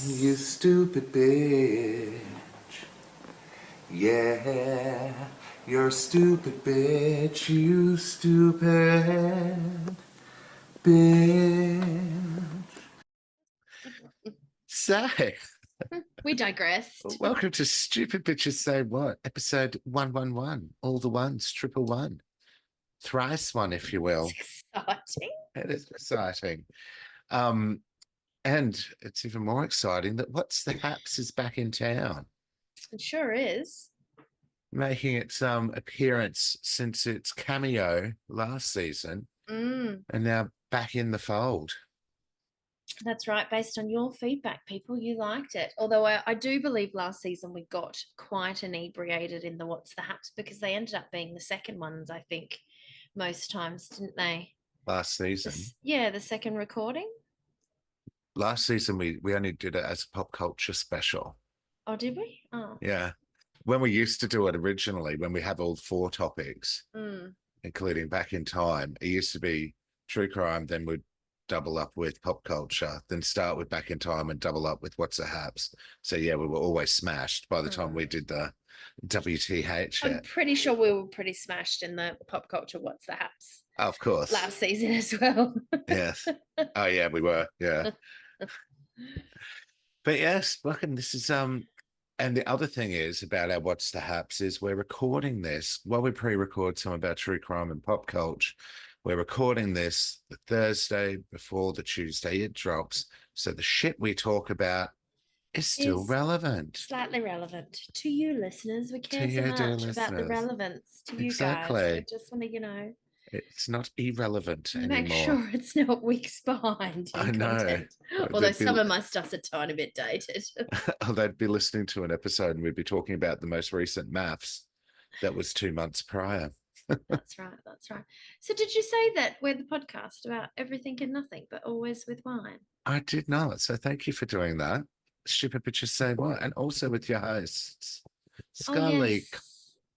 You stupid bitch. Yeah, you're a stupid bitch. You stupid bitch. So, We digressed. welcome to Stupid Bitches Say What, episode 111. All the ones, triple one. Thrice one, if you will. It's exciting. It is exciting. Um, and it's even more exciting that What's the Haps is back in town, It sure is. making its appearance since its cameo last season, Mm, and now back in the fold. that's right. Based on your feedback, people, you liked it. Although I do believe last season we got quite inebriated in the What's the Haps because they ended up being the second ones, I think, most times, didn't they? Last season. Yeah, the second recording. Last season we only did it as a pop culture special. Oh, did we? Oh. Yeah. When we used to do it originally, when we have all four topics, Mm. including back in time, it used to be true crime, then we'd double up with pop culture, then start with back in time and double up with what's the haps. So yeah, we were always smashed by the time we did the WTH. I'm pretty sure we were pretty smashed in the pop culture What's the Haps Of course. last season as well. Yes. Oh yeah, we were. Yeah. But yes, welcome. This is and the other thing is about our What's the Haps is we're recording this while we pre-record some of our true crime and pop culture. We're recording this the Thursday before the Tuesday it drops. So the shit we talk about is still relevant. Slightly relevant to you listeners. We care To so you, dear much about the listeners. relevance to you guys. Exactly. We just want to, It's not irrelevant make anymore. sure it's not weeks behind in I know. content. Although some of my stuff's a tiny bit dated. They'd be listening to an episode and we'd be talking about the most recent maths that was 2 months prior. That's right. That's right. So, did you say that we're the podcast about everything and nothing, but always with wine? I did not. So thank you for doing that. Stupid Bitches Say What. And also with your hosts, Scully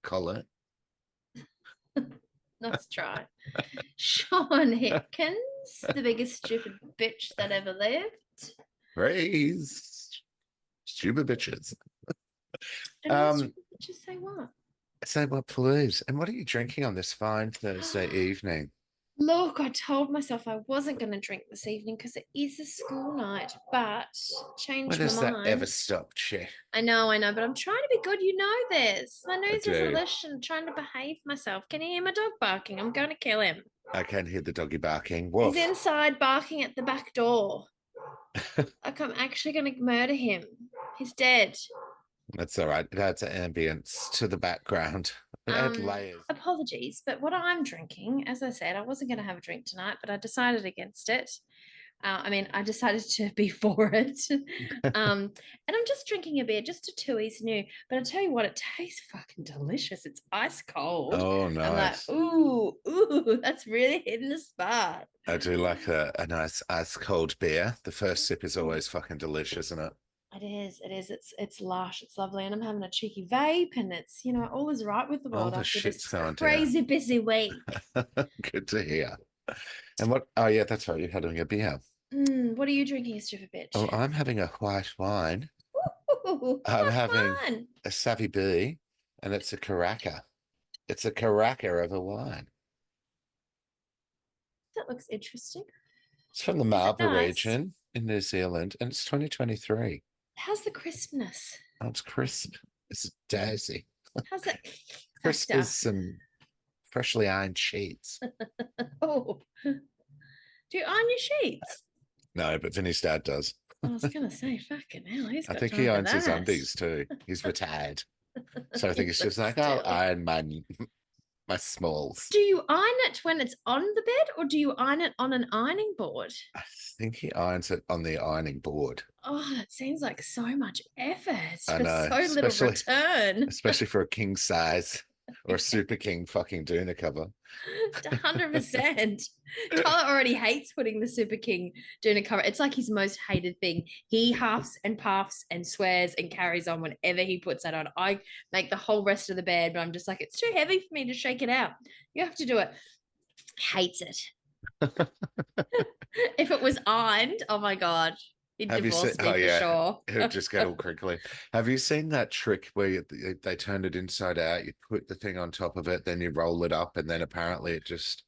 Collett. Let's try. Sean Hipkins, the biggest stupid bitch that ever lived. Praise. Stupid Bitches. And stupid bitches say what? Say what, please. And what are you drinking on this fine Thursday evening? Look, I told myself I wasn't going to drink this evening because it is a school night, but changed When my has mind. that ever stopped, Che? I know, but I'm trying to be good. You know this. My New Year's do. resolution, trying to behave myself. Can you hear my dog barking? I'm going to kill him. I can hear the doggy barking. Woof. He's inside barking at the back door. Like I'm actually going to murder him. He's dead. That's all right. It adds an ambience to the background. It adds layers. Apologies, but what I'm drinking, as I said, I wasn't going to have a drink tonight, but I decided against it. I decided to be for it. And I'm just drinking a beer, just a Tooheys New. But I tell you what, it tastes fucking delicious. It's ice cold. Oh, nice. I'm like, ooh, that's really hitting the spot. I do like a nice ice cold beer. The first sip is always fucking delicious, isn't it? It is. It's lush. It's lovely, and I'm having a cheeky vape, and it's all is right with the world after this crazy busy week. Good to hear. And what? Oh yeah, that's right. You're having a beer. What are you drinking, stupid bitch? Oh, I'm having a white wine. I'm having a Savvy B, and it's a Caraca. It's a Caraca of a wine. That looks interesting. It's from the Marlborough region in New Zealand, and it's 2023. How's the crispness? Oh, it's crisp. It's daisy. How's it? Crisp as some freshly ironed sheets. Oh, do you iron your sheets? No, but Vinny's dad does. I was gonna say, fucking hell, I think he irons his undies too. He's retired, so I think it's just like, I'll iron my smalls. Do you iron it when it's on the bed, or do you iron it on an ironing board? I think he irons it on the ironing board. Oh, that seems like so much effort I know, for so little return. Especially for a king size or a super king fucking doona cover. 100%. Tyler already hates putting the super king doona cover. It's like his most hated thing. He huffs and puffs and swears and carries on whenever he puts that on. I make the whole rest of the bed, but I'm just like, it's too heavy for me to shake it out. You have to do it. Hates it. If it was ironed, oh my God, He'd Have you seen? divorce me Oh for yeah, sure. it would just get all crinkly. Have you seen that trick where they turn it inside out? You put the thing on top of it, then you roll it up, and then apparently it just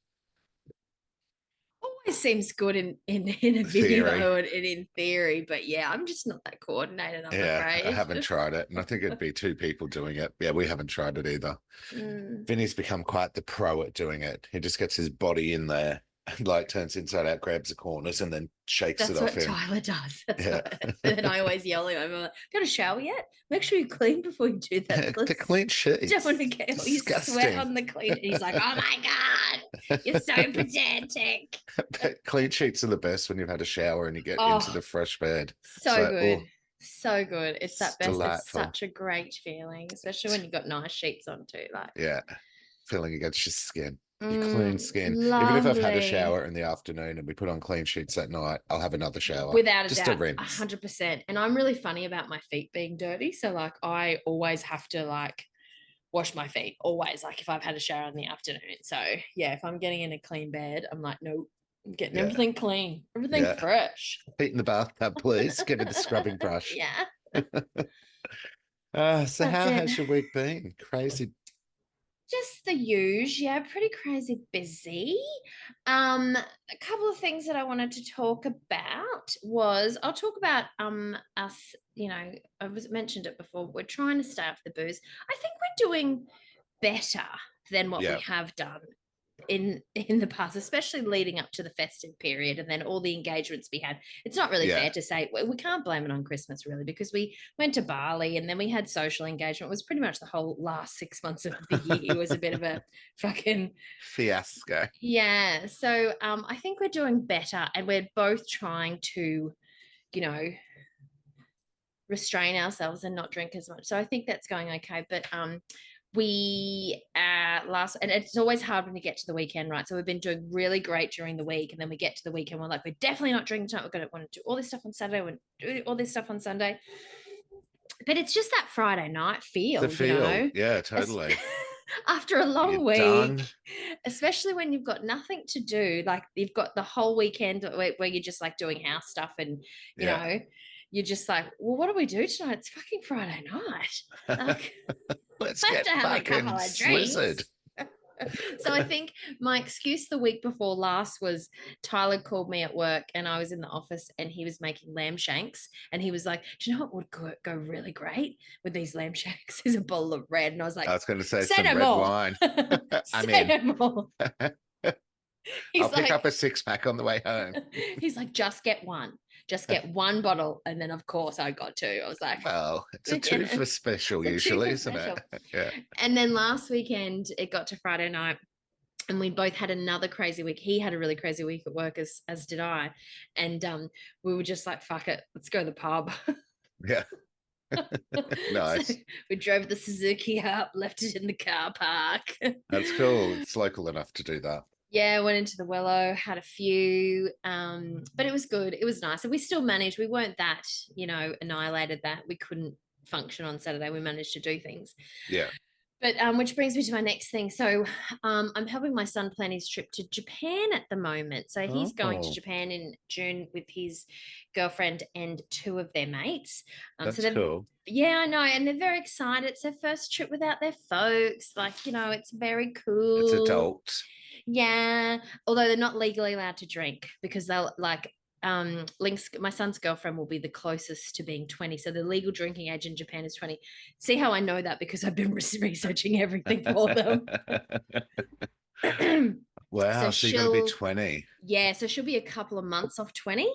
Always seems good in a theory. video and in theory, but yeah, I'm just not that coordinated, I'm Yeah, I afraid. haven't tried it, and I think it'd be two people doing it. Yeah, we haven't tried it either. Mm, Vinny's become quite the pro at doing it. He just gets his body in there and like turns inside out, grabs the corners, and then shakes it that's off what him. Tyler does. That's Yeah. what. And then I always yell at him. I'm like, "Got a shower yet? Make sure you clean before you do that, The please. clean Don't want sheets. to get all your sweat Disgusting. on the clean." And he's like, "Oh my god, you're so pedantic." But clean sheets are the best when you've had a shower and you get into Oh, the fresh bed. It's so like, good. oh, So good. It's it's that best. It's delightful. such a great feeling, especially when you've got nice sheets on too. Like, Yeah. Feeling against your skin. Your clean mm, skin. Even if I've had a lovely. shower in the afternoon and we put on clean sheets at night, I'll have another shower. Without a Just a doubt, rinse. 100%. And I'm really funny about my feet being dirty. So like I always have to like wash my feet. Always. Like if I've had a shower in the afternoon. So yeah, if I'm getting in a clean bed, I'm like, nope, I'm getting Yeah. everything clean, everything Yeah. fresh. Feet in the bathtub, please. Give me the scrubbing brush. Yeah, So that's how it. has your week been? Crazy. Just the usual, yeah, pretty crazy busy. A couple of things that I wanted to talk about was I'll talk about us, I was mentioned it before. We're trying to stay off the booze. I think we're doing better than what we Yeah. have done in the past, especially leading up to the festive period and then all the engagements we had. It's not really Yeah. fair to say we can't blame it on Christmas really, because we went to Bali and then we had social engagement. It was pretty much the whole last 6 months of the year was a bit of a fucking Fiasco. yeah. So I think we're doing better and we're both trying to, you know, restrain ourselves and not drink as much. So I think that's going okay. But we last, and it's always hard when you get to the weekend, right? So we've been doing really great during the week, and then we get to the weekend, we're like, we're definitely not drinking tonight. We're going to want to do all this stuff on Saturday. We're do all this stuff on Sunday. But it's just that Friday night The feel, feel. Yeah, totally. after a You're long week, done. especially when you've got nothing to do, like you've got the whole weekend where you're just like doing house stuff and, you Yeah. know, you're just like, well, what do we do tonight? It's fucking Friday night. Like, Let's I have get to have a couple fucking of drinks. slizzard. So I think my excuse the week before last was Tyler called me at work and I was in the office and he was making lamb shanks and he was like, do you know what would go really great with these lamb shanks is a bottle of red. And I was like, I was going to say say some no red more. wine. I'm Say in. no more. I'll He's pick up like, a six pack on the way home. he's like, just get one. Just get one bottle. And then, of course, I got two. I was like, Well, it's a two for special, it's a two usually, for isn't special. it? Yeah. And then last weekend, it got to Friday night and we both had another crazy week. He had a really crazy week at work, as did I. And we were just like, fuck it, let's go to the pub. Yeah. Nice. So we drove the Suzuki up, left it in the car park. That's cool. It's local enough to do that. Yeah, went into the Wello, had a few, but it was good. It was nice. And we still managed. We weren't that, annihilated that we couldn't function on Saturday. We managed to do things. Yeah. But which brings me to my next thing. So I'm helping my son plan his trip to Japan at the moment. So he's going to Oh, Japan in June with his girlfriend and two of their mates. that's cool. Yeah, I know. And they're very excited. It's their first trip without their folks. Like, it's very cool. It's adult. Yeah. Although they're not legally allowed to drink because they'll like Link's my son's girlfriend will be the closest to being 20. So the legal drinking age in Japan is 20. See how I know that because I've been researching everything for them. Wow, so you're going to be 20. Yeah, so she'll be a couple of months off 20.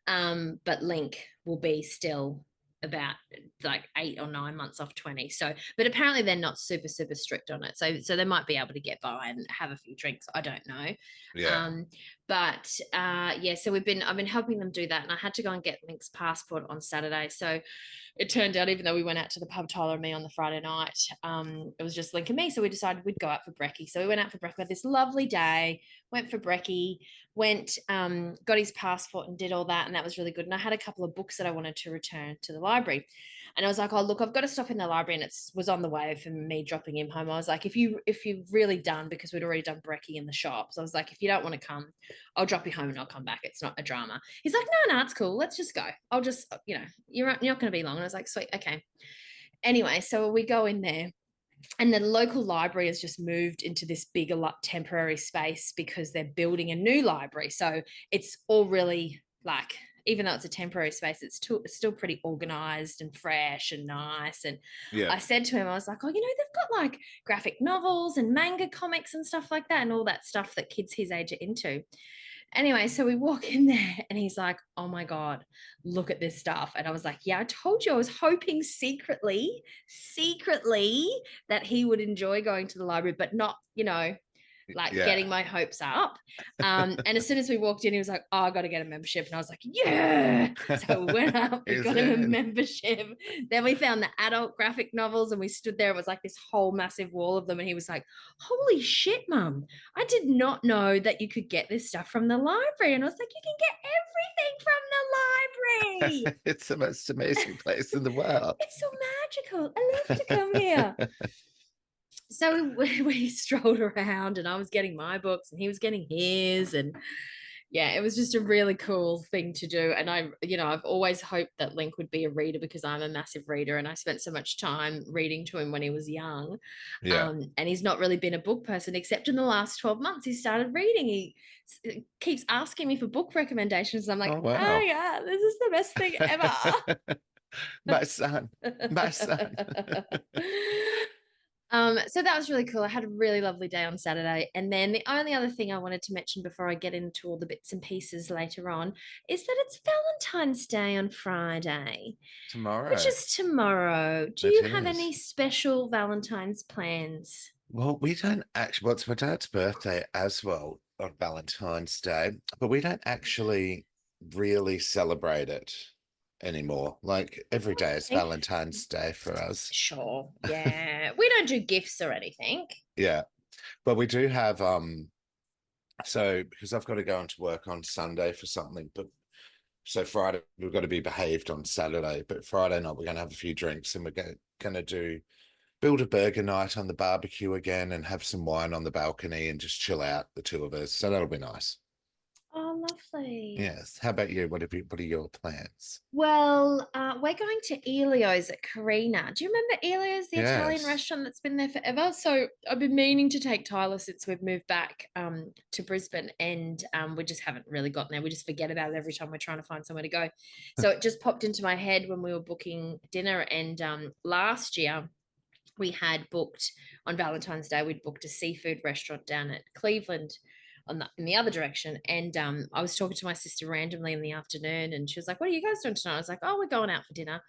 But Link will be still about like 8 or 9 months off 20. So, but apparently they're not super, super strict on it. So they might be able to get by and have a few drinks. I don't know. Yeah. Yeah, so I've been helping them do that. And I had to go and get Link's passport on Saturday. So it turned out, even though we went out to the pub, Tyler and me, on the Friday night, it was just Link and me. So we decided we'd go out for brekkie. So we went out for brekkie. We had this lovely day, went for brekkie, got his passport and did all that. And that was really good. And I had a couple of books that I wanted to return to the library. And I was like, oh, look, I've got to stop in the library. And it was on the way for me dropping him home. I was like, if you've really done, because we'd already done brekkie in the shops, I was like, if you don't want to come, I'll drop you home and I'll come back. It's not a drama. He's like, no, it's cool. Let's just go. I'll just, you're not going to be long. And I was like, sweet. Okay. Anyway, so we go in there. And the local library has just moved into this bigger temporary space because they're building a new library. So it's all really like, even though it's a temporary space, it's still pretty organized and fresh and nice. And I said to him, I was like, oh, they've got like graphic novels and manga comics and stuff like that and all that stuff that kids his age are into. Anyway, so we walk in there and he's like, oh my God, look at this stuff. And I was like, yeah, I told you I was hoping secretly that he would enjoy going to the library, but not, getting my hopes up. And as soon as we walked in, he was like, oh, I got to get a membership. And I was like, yeah. So we went up, we got him a membership. Then we found the adult graphic novels and we stood there. It was like this whole massive wall of them. And he was like, holy shit, Mum. I did not know that you could get this stuff from the library. And I was like, you can get everything from the library. It's the most amazing place in the world. It's so magical. I love to come here. So we strolled around and I was getting my books and he was getting his. And yeah, it was just a really cool thing to do. And I've always hoped that Link would be a reader because I'm a massive reader and I spent so much time reading to him when he was young. Yeah. And he's not really been a book person except in the last 12 months. He started reading. He keeps asking me for book recommendations. I'm like, oh yeah, this is the best thing ever. My son. So that was really cool. I had a really lovely day on Saturday. And then the only other thing I wanted to mention before I get into all the bits and pieces later on is that it's Valentine's Day on Friday. Tomorrow. Which is tomorrow. Do you have any special Valentine's plans? Well, we don't actually, well, it's my dad's birthday as well on Valentine's Day, but we don't actually really celebrate it anymore. Like every day is Valentine's Day for us. Sure. Yeah. We don't do gifts or anything. Yeah. But we do have so because I've got to go into work on Sunday for something, but so Friday we've got to be behaved on Saturday, but Friday night we're gonna have a few drinks and we're gonna build a burger night on the barbecue again and have some wine on the balcony and just chill out, the two of us. So that'll be nice. Oh, lovely. Yes. How about you? What are your plans? Well, we're going to Elio's at Carina. Do you remember Elio's, the Italian restaurant that's been there forever? So I've been meaning to take Tyler since we've moved back to Brisbane, and we just haven't really gotten there. We just forget about it every time we're trying to find somewhere to go. So it just popped into my head when we were booking dinner, and last year we had booked on Valentine's Day, we'd booked a seafood restaurant down at Cleveland in the other direction. And I was talking to my sister randomly in the afternoon and she was like, what are you guys doing tonight? I was like, oh, we're going out for dinner.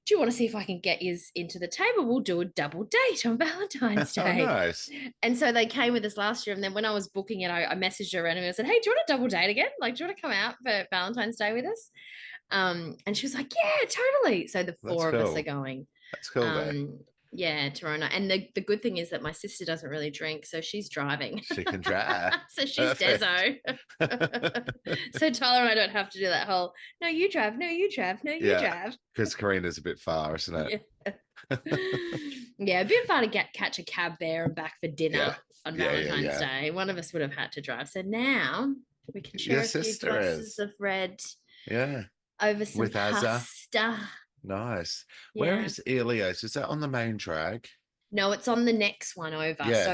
Do you want to see if I can get you into the table? We'll do a double date on Valentine's Day. Oh, nice. And so they came with us last year. And then when I was booking it, I messaged her randomly. I said, hey, do you want a double date again? Like, do you want to come out for Valentine's Day with us? And she was like, yeah, totally. So the four of us are going. That's cool. Yeah, Toronto. And the good thing is that my sister doesn't really drink, so she's driving. She can drive. So she's Deso. So Tyler and I don't have to do that whole, no, you drive, no, you drive, no, you drive. Because Carina's a bit far, isn't it? Yeah, a bit far to catch a cab there and back for dinner on Valentine's Day. One of us would have had to drive. So now we can share a few glasses of red over some with pasta. Nice. Where is Elio's? Is that on the main drag? No, it's on the next one over. Yes. So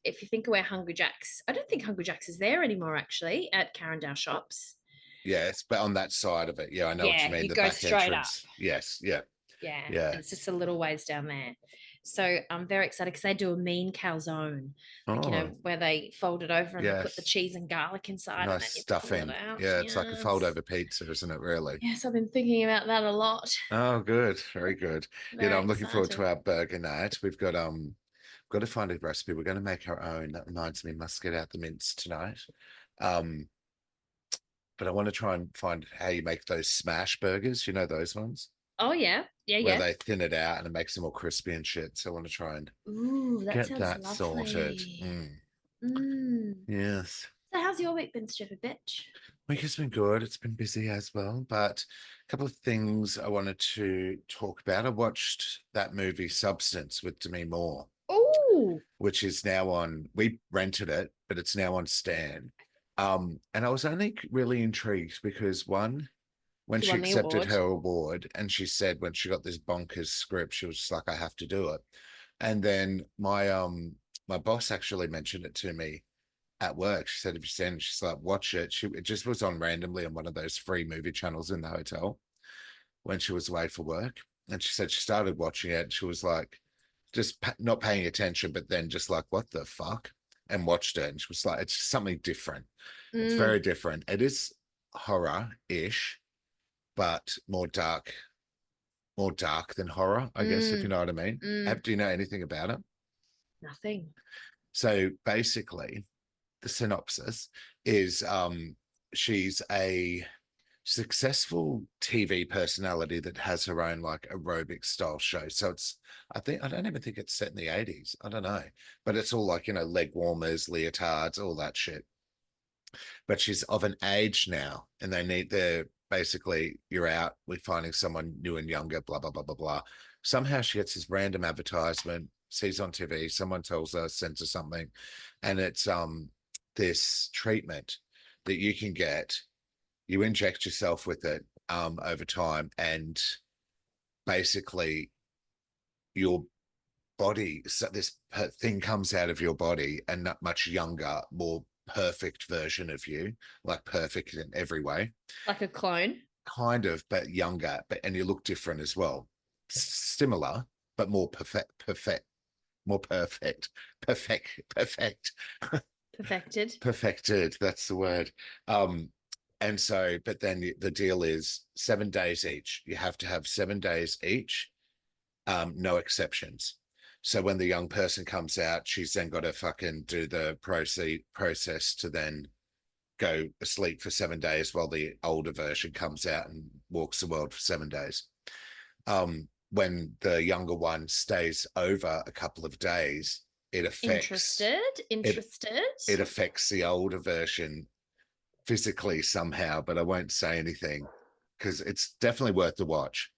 if you think of where Hungry Jack's, I don't think Hungry Jack's is there anymore actually at Carindale Shops. Yes, but on that side of it. Yeah, I know what you mean. You go straight up. Yes, yeah. Yeah. It's just a little ways down there. So I'm very excited because they do a mean calzone, where they fold it over and put the cheese and garlic inside. Nice stuffing. Yeah, it's like a fold over pizza, isn't it, really? Yes, I've been thinking about that a lot. Oh, good. Very good. I'm looking forward to our burger night. We've got to find a recipe. We're going to make our own. That reminds me, must get out the mince tonight. But I want to try and find how you make those smash burgers. You know those ones? Oh, yeah. Where they thin it out and it makes them all crispy and shit. So I want to try and get that sorted. Yes. So how's your week been, stupid bitch? Week has been good. It's been busy as well. But a couple of things I wanted to talk about. I watched that movie Substance with Demi Moore. Oh. Which is now on, we rented it, but it's now on Stan. And I was only really intrigued because one, when She she won the accepted award. her award, and she said when she got this bonkers script, she was just like, I have to do it. And then my boss actually mentioned it to me at work. She said, if you seen it, she's like, watch it. It just was on randomly on one of those free movie channels in the hotel when she was away for work. And she said she started watching it. And she was like, just not paying attention, but then just like, what the fuck? And watched it. And she was like, it's something different. It's Mm, very different. It is horror-ish, but more dark than horror, I guess, if you mm, know what I mean. mm. Do you know anything about it? Nothing. So basically, the synopsis is she's a successful TV personality that has her own like aerobic style show. So I don't even think it's set in the 80s. I don't know. But it's all like, leg warmers, leotards, all that shit. But she's of an age now and they're basically, you're out, we're finding someone new and younger, blah, blah, blah, blah, blah. Somehow she gets this random advertisement, sees on TV, someone tells her, sends her something, and it's this treatment that you can get. You inject yourself with it over time, and basically your body, so this thing comes out of your body, and not much younger, more perfect version of you, like perfect in every way, Like a clone. kind of, but younger, and you look different as well. Similar, but more more perfect, Perfected. perfected. That's the word. And so, but then the deal is 7 days each. You have to have 7 days each, no exceptions. So when the young person comes out, she's then got to fucking do the process to then go asleep for 7 days while the older version comes out and walks the world for 7 days. When the younger one stays over a couple of days, Interested. it Interested. it affects the older version physically somehow, but I won't say anything because it's definitely worth the watch.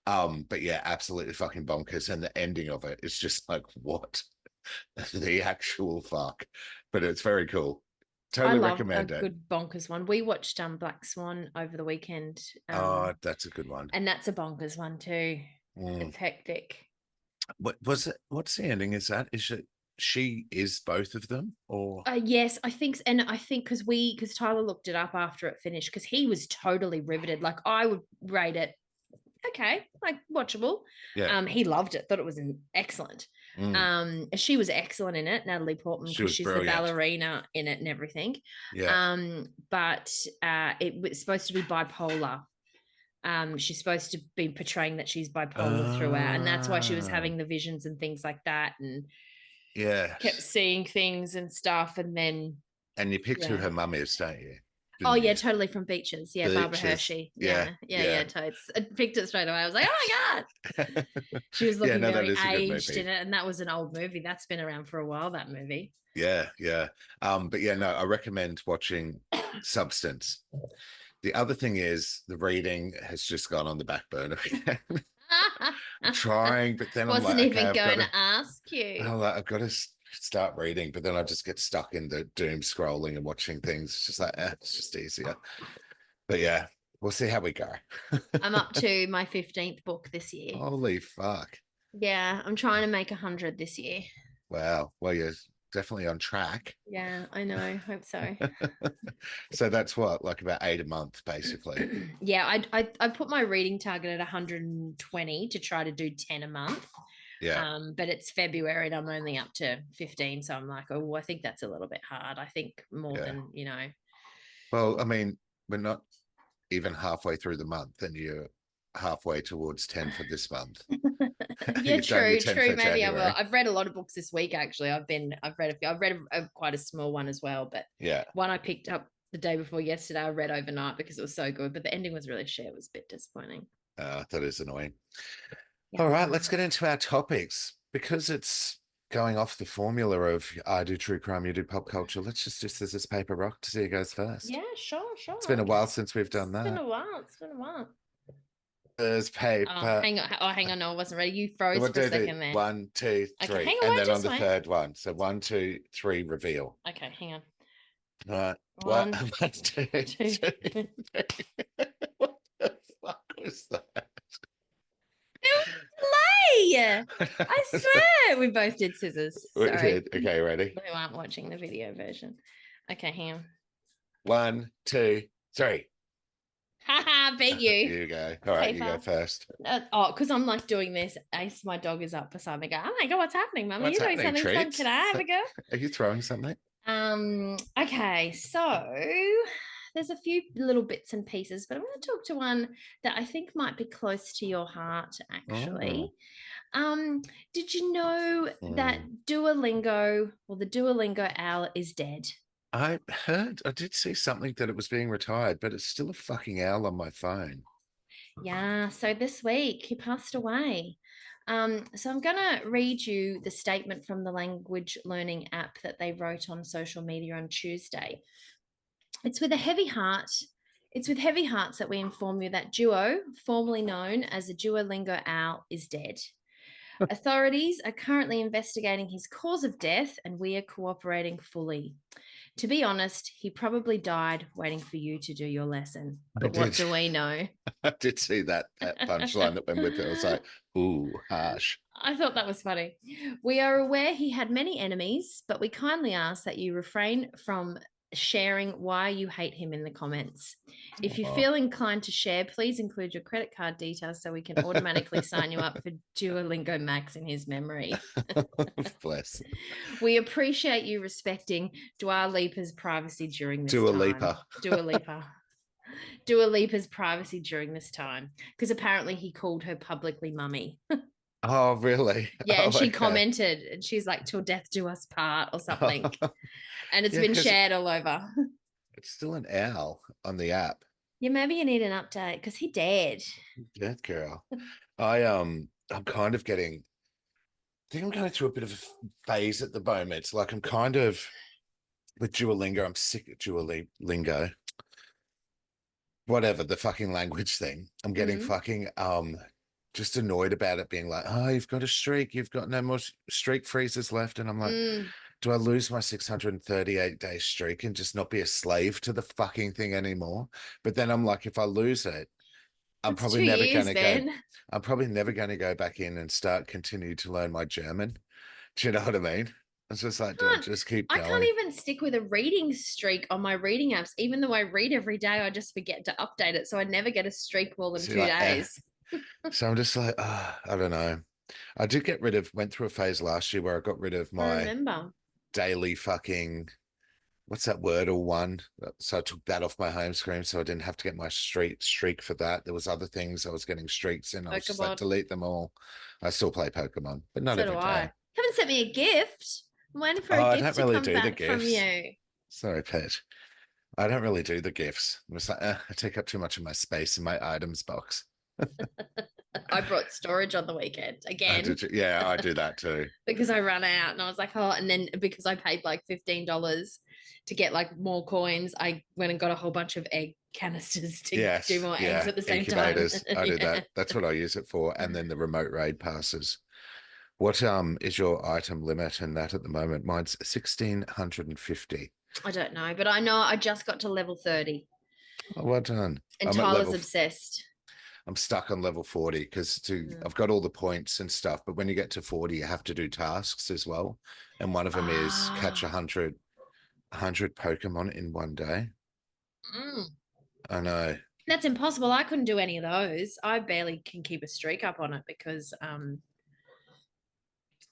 But yeah, absolutely fucking bonkers. And the ending of it is just like, what the actual fuck? But it's very cool. I Totally love a recommend it. good bonkers one. We watched Black Swan over the weekend. Oh, that's a good one. And that's a bonkers one too. Mm. It's hectic. What was it? What's the ending? Is that is it? She is both of them, or Yes, I think, and I think because Tyler looked it up after it finished because he was totally riveted. Like I would rate it okay, like watchable. yeah, He loved it, thought it was excellent. mm. She was excellent in it, Natalie Portman, She because was she's the brilliant. ballerina in it and everything. Yeah, But it was supposed to be bipolar. She's supposed to be portraying that she's bipolar throughout, and that's why she was ah, having the visions and things like that, and kept yes. seeing things and stuff, and then And you picked who yeah. her mum is, don't you? Oh Didn't yeah, you? totally, from Beaches. Yeah, Barbara Beaches. Hershey. Yeah, Yeah, totes. I picked it straight away. I was like, oh my God. She was yeah. looking No, that very is a good aged movie. in it, and that was an old movie. That's been around for a while, that movie. Yeah, yeah. But yeah, no, I recommend watching Substance. The other thing is the reading has just gone on the back burner again. I'm trying, but then I'm Wasn't like, okay, even going to ask you. I've got to start reading, but then I just get stuck in the doom scrolling and watching things. It's just like, it's just easier. But yeah, we'll see how we go. I'm up to my 15th book this year. Holy fuck. Yeah, I'm trying to make 100 this year. Wow. Well, you're definitely on track. Yeah, I know. Hope so. So that's what, like about 8 a month, basically. Yeah, I put my reading target at 120 to try to do 10 a month. Yeah. But it's February and I'm only up to 15. So I'm like, oh, I think that's a little bit hard. I think more Yeah. than, Well, I mean, we're not even halfway through the month, and you're halfway towards 10 for this month. Yeah, You've done your true, 10 true. for Maybe January. I've read a lot of books this week. Actually, I've read a few. I've read quite a small one as well, but Yeah. one I picked up the day before yesterday. I read overnight because it was so good, but the ending was really shit. It was a bit disappointing. That is annoying. Yeah. All right, let's get into our topics because it's going off the formula of I do true crime, you do pop culture. Let's just do scissors, paper, rock to see who goes first. Yeah, sure, sure. It's been a Okay. while since we've done It's been that. a while. It's been a while. There's paper. Hang on. Oh, hang on. No, I wasn't ready. You froze We'll for a do second there. 1, 2, Okay, 3, hang on. and Wait, then on just the wait. third one. So 1, 2, 3, reveal. Okay, hang on. All right. One, One, two, two. three. What the fuck was that? Hey, I swear we both did scissors. We Sorry. did. Okay, ready? We aren't watching the video version. Okay, hang on. 1, 2, 3. Haha, beat you. You go. All right, you go Paper. first. Because I'm like doing this. Ace, my dog, is up beside me. Go, oh my God, what's happening, Mummy? What's You're doing happening, something fun. treats? Can I have a go? Are you throwing something? Okay, so there's a few little bits and pieces, but I'm going to talk to one that I think might be close to your heart, actually. Did you know that Duolingo, or the Duolingo owl, is dead? I did see something that it was being retired, but it's still a fucking owl on my phone. Yeah, so this week he passed away. So I'm going to read you the statement from the language learning app that they wrote on social media on Tuesday. It's with a heavy heart. It's with heavy hearts that we inform you that Duo, formerly known as the Duolingo owl, is dead. Authorities are currently investigating his cause of death, and we are cooperating fully. To be honest, he probably died waiting for you to do your lesson. But what do we know? I did see that punchline that went with it. I was like, ooh, harsh. I thought that was funny. We are aware he had many enemies, but we kindly ask that you refrain from sharing why you hate him in the comments. If you feel inclined to share, please include your credit card details so we can automatically sign you up for Duolingo Max in his memory. Bless. We appreciate you respecting Dua Lipa's privacy during this Dua time. Lipa. Dua Lipa. Dua Lipa's privacy during this time, because apparently he called her publicly mummy. Oh, really? Yeah, and she okay. commented, and she's like, "Till death do us part" or something. And it's Yeah, been 'cause shared all over. it's still an owl on the app. Yeah, maybe you need an update because he dead. Death girl. I'm kind of getting. I think I'm going through a bit of a phase at the moment. Like I'm kind of with Duolingo. I'm sick of Duolingo. Whatever the fucking language thing. I'm getting fucking just annoyed about it being like, oh, you've got a streak, you've got no more streak freezes left. And I'm like, do I lose my 638-day streak and just not be a slave to the fucking thing anymore? But then I'm like, if I lose it, I'm That's probably 2 never years, going to man. go. I'm probably never going to go back in and continue to learn my German. Do you know what I mean? It's just like, do I just keep I going? can't even stick with a reading streak on my reading apps. Even though I read every day, I just forget to update it. So I never get a streak more than So 2 like, days. So I'm just like, I don't know. I did went through a phase last year where I got rid of I my remember. daily fucking, what's that Wordle one? So I took that off my home screen so I didn't have to get my streak for that. There was other things I was getting streaks in. I was just like, Pokemon. delete them all. I still play Pokemon, but not So do every I. day. Haven't sent me a gift. I'm waiting for Oh, a I gift don't to really come do the back from gifts. you. Sorry, Pet. I don't really do the gifts. I'm just like, I take up too much of my space in my items box. I brought storage on the weekend again. Yeah, I do that too. Because I ran out and I was like, oh, and then because I paid like $15 to get like more coins, I went and got a whole bunch of egg canisters to do more eggs at the same incubators. time. I do that. That's what I use it for. And then the remote raid passes. What is your item limit in that at the moment? Mine's 1,650. I don't know, but I know I just got to level 30. Oh, well done. And Tyler's obsessed. I'm stuck on level 40 because I've got all the points and stuff, but when you get to 40, you have to do tasks as well. And one of them is catch 100 Pokemon in one day. I know. That's impossible. I couldn't do any of those. I barely can keep a streak up on it because I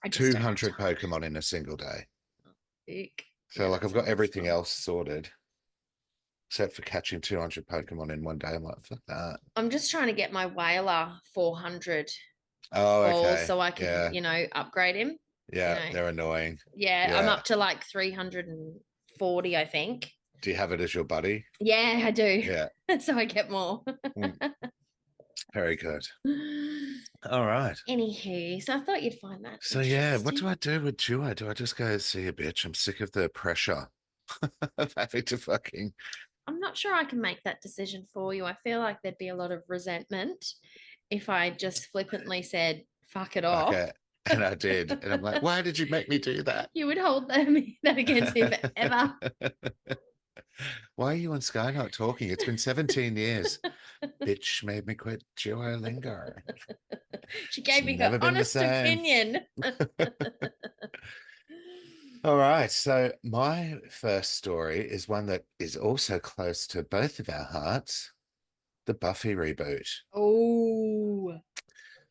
just 200 Pokemon in a single day. Big. So like I've got everything else sorted except for catching 200 Pokemon in one day. I'm like, fuck that. I'm just trying to get my whaler 400 okay. So I can, upgrade him. Yeah, they're annoying. Yeah, I'm up to like 340, I think. Do you have it as your buddy? Yeah, I do. Yeah. So I get more. Very good. All right. Anywho, so I thought you'd find that. So yeah, what do I do with Duo? Do I just go see a bitch? I'm sick of the pressure of having to fucking. I'm not sure I can make that decision for you. I feel like there'd be a lot of resentment if I just flippantly said, fuck it off. Okay. And I did. And I'm like, why did you make me do that? You would hold that against me forever. Why are you on Sky not talking? It's been 17 years. Bitch made me quit Duolingo. She It's gave me her never been the honest same. opinion. All right. So my first story is one that is also close to both of our hearts, the Buffy reboot. Oh,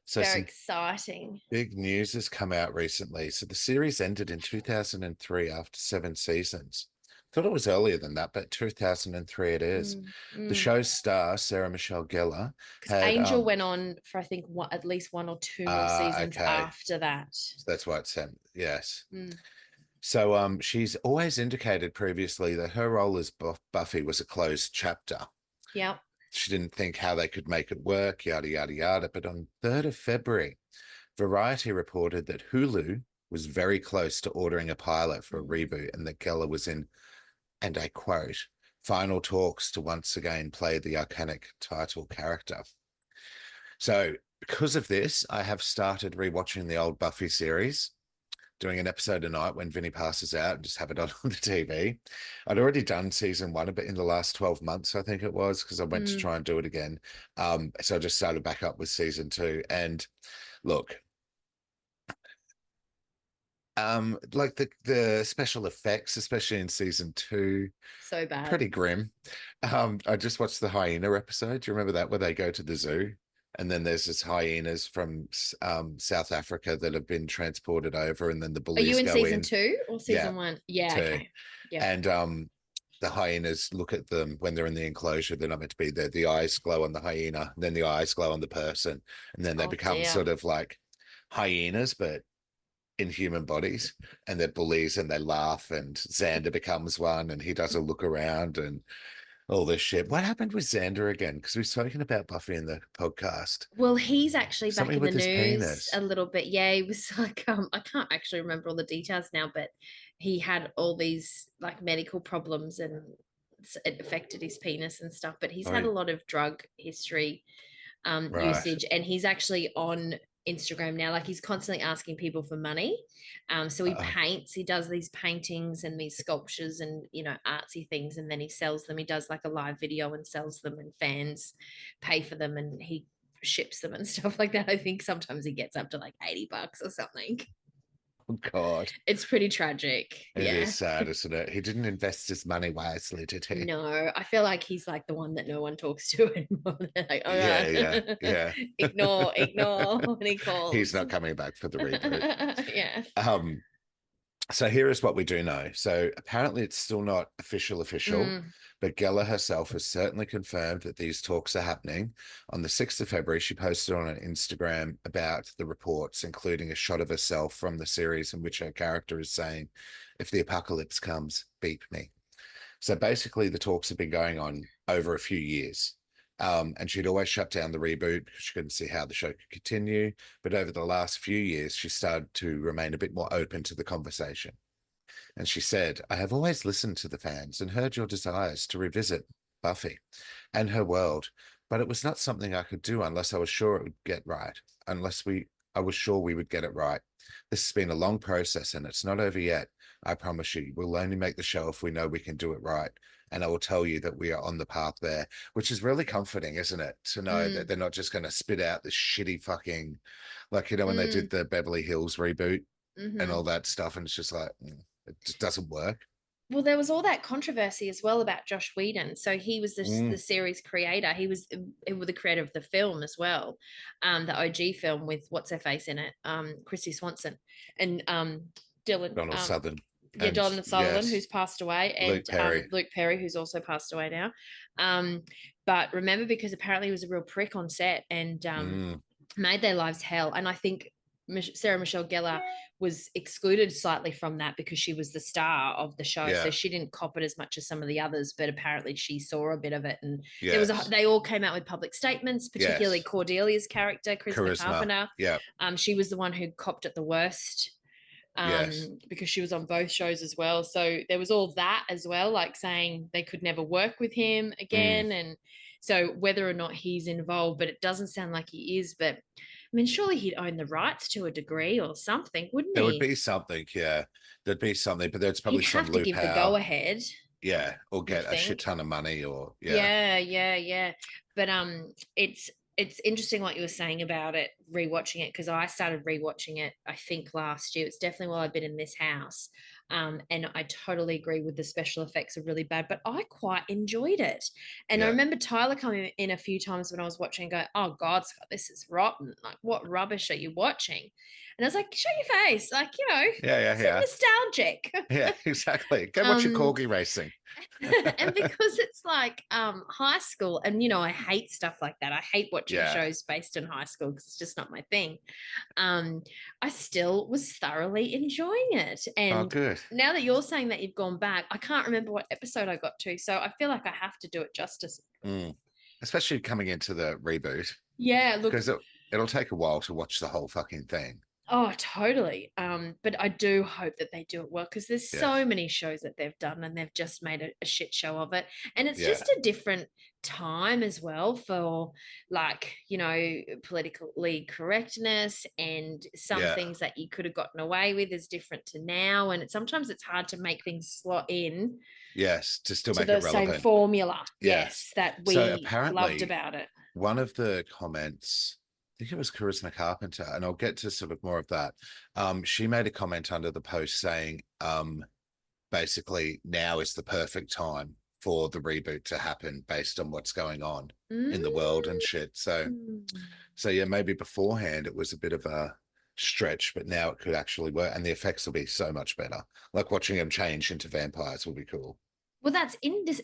So very some exciting. big news has come out recently. So the series ended in 2003 after 7 seasons. Thought it was earlier than that, but 2003 it is. The show's star, Sarah Michelle Gellar, Because had Angel went on for I think at least one or two more seasons okay. after that. So that's why it's sent. Yes. Mm. So she's always indicated previously that her role as Buffy was a closed chapter. Yeah. She didn't think how they could make it work, yada yada yada. But on 3rd of February, Variety reported that Hulu was very close to ordering a pilot for a reboot and that Gellar was in, and I quote, final talks to once again play the iconic title character. So because of this, I have started rewatching the old Buffy series, doing an episode a night when Vinny passes out and just have it on the TV. I'd already done season one a bit in the last 12 months, I think it was, because I went to try and do it again. So I just started back up with season two. And look, like the special effects, especially in season two, So bad. pretty grim. I just watched the hyena episode. Do you remember that where they go to the zoo? And then there's this hyenas from South Africa that have been transported over, and then the Are you bullies in go season in. two or Yeah, season one? Yeah. two. Okay. Yep. And the hyenas look at them when they're in the enclosure. They're not meant to be there. The eyes glow on the hyena, and then the eyes glow on the person, and then they Oh become dear. sort of like hyenas, but in human bodies, and they're bullies and they laugh. And Xander becomes one, and he does a look around and all this shit. What happened with Xander again? Because we've spoken about Buffy in the podcast. Well, he's actually back Something in the with his news penis. a little bit. Yeah, he was like, I can't actually remember all the details now, but he had all these like medical problems and it affected his penis and stuff. But he's I had a mean, lot of drug history right. usage, and he's actually on Instagram now. Like he's constantly asking people for money. So he Uh, paints, he does these paintings and these sculptures and artsy things, and then he sells them. He does like a live video and sells them, and fans pay for them, and he ships them and stuff like that. I think sometimes he gets up to like $80 or something. oh God. It's pretty tragic. It is Yeah. sad, isn't it? He didn't invest his money wisely, did he? No, I feel like he's like the one that no one talks to anymore. They're like, all Yeah, yeah, right, yeah. ignore when he He's calls. not coming back for the reboot. Yeah. Um, So here is what we do know. So apparently it's still not official, Mm, but Geller herself has certainly confirmed that these talks are happening. On the 6th of February, she posted on an Instagram about the reports, including a shot of herself from the series in which her character is saying, if the apocalypse comes, beep me. So basically the talks have been going on over a few years. And she'd always shut down the reboot because she couldn't see how the show could continue. But over the last few years, she started to remain a bit more open to the conversation. And she said, I have always listened to the fans and heard your desires to revisit Buffy and her world, but it was not something I could do unless I was sure it would get right, I was sure we would get it right. This has been a long process and it's not over yet. I promise you, we'll only make the show if we know we can do it right. And I will tell you that we are on the path there, which is really comforting, isn't it? To know that mm, they're not just going to spit out this shitty fucking, like, when they did mm, the Beverly Hills reboot and mm-hmm. all that stuff. And it's just like, it just doesn't work. Well, there was all that controversy as well about Josh Whedon. So he was the Mm, series creator. He was the creator of the film as well, the OG film with what's her face in it, Christy Swanson, and Dylan, Donald Southern. yeah, And Donald Sutherland, yes, who's passed away, and Luke Perry. Luke Perry, who's also passed away now. But remember, because apparently he was a real prick on set and Mm, made their lives hell. And I think Sarah Michelle Gellar was excluded slightly from that because she was the star of the show, so yeah. she didn't cop it as much as some of the others. But apparently, she saw a bit of it, and Yes. they all came out with public statements, particularly Yes. Cordelia's character, Charisma Charisma. Carpenter. Yeah. She was the one who copped it the worst Yes. because she was on both shows as well. So there was all that as well, like saying they could never work with him Mm. again. And so whether or not he's involved, but it doesn't sound like he is. But I mean, surely he'd own the rights to a degree or something, wouldn't There would he? be something, yeah. There'd be something, but there's probably He'd some have to give the loophole. go ahead. Yeah, or you'd get a shit think. ton of money, or yeah, Yeah. But it's interesting what you were saying about it, rewatching it, because I started rewatching it, I think last year. It's definitely while I've been in this house. And I totally agree with the special effects are really bad, but I quite enjoyed it. And I yeah. remember Tyler coming in a few times when I was watching and going, "Oh God, Scott, this is rotten. Like, what rubbish are you watching?" And I was like, "Shut your face. Like, Yeah, yeah, it's nostalgic." yeah, exactly. Go watch your um corgi racing. and because it's like high school, and I hate stuff like that. I hate watching Yeah. shows based in high school because it's just not my thing. um I still was thoroughly enjoying it, Oh, and good. now that you're saying that you've gone back, I can't remember what episode I got to, so I feel like I have to do it justice. Mm. Especially coming into the reboot, Yeah, look. because it'll take a while to watch the whole fucking thing. Oh, totally. But I do hope that they do it well, because there's so Yes. many shows that they've done and they've just made a shit show of it. And it's Yeah. just a different time as well for, like, politically correctness, and some Yeah. things that you could have gotten away with is different to now. And sometimes it's hard to make things slot in Yes. To still to make it the same relevant. formula. Yes. Yes, that So we loved apparently, about it. one of the comments, I think it was Charisma Carpenter, and I'll get to sort of more of that. She made a comment under the post saying, basically, now is the perfect time for the reboot to happen based on what's going on in the world and shit. Mm. So yeah, maybe beforehand it was a bit of a stretch, but now it could actually work, and the effects will be so much better. Like watching them change into vampires will be cool. Well, that's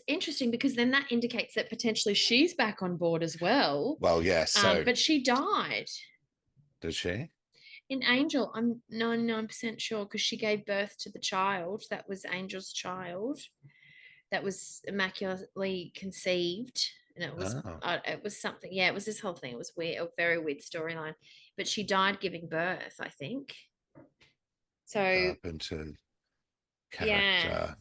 interesting, because then that indicates that potentially she's back on board as well. Well, yeah. So But she died did she? in Angel. I'm 99% sure, because she gave birth to the child that was Angel's child, that was immaculately conceived, and Oh, it was something. Yeah, it was this whole thing. It was weird, a very weird storyline. But she died giving birth, I think. So Carpenter yeah, character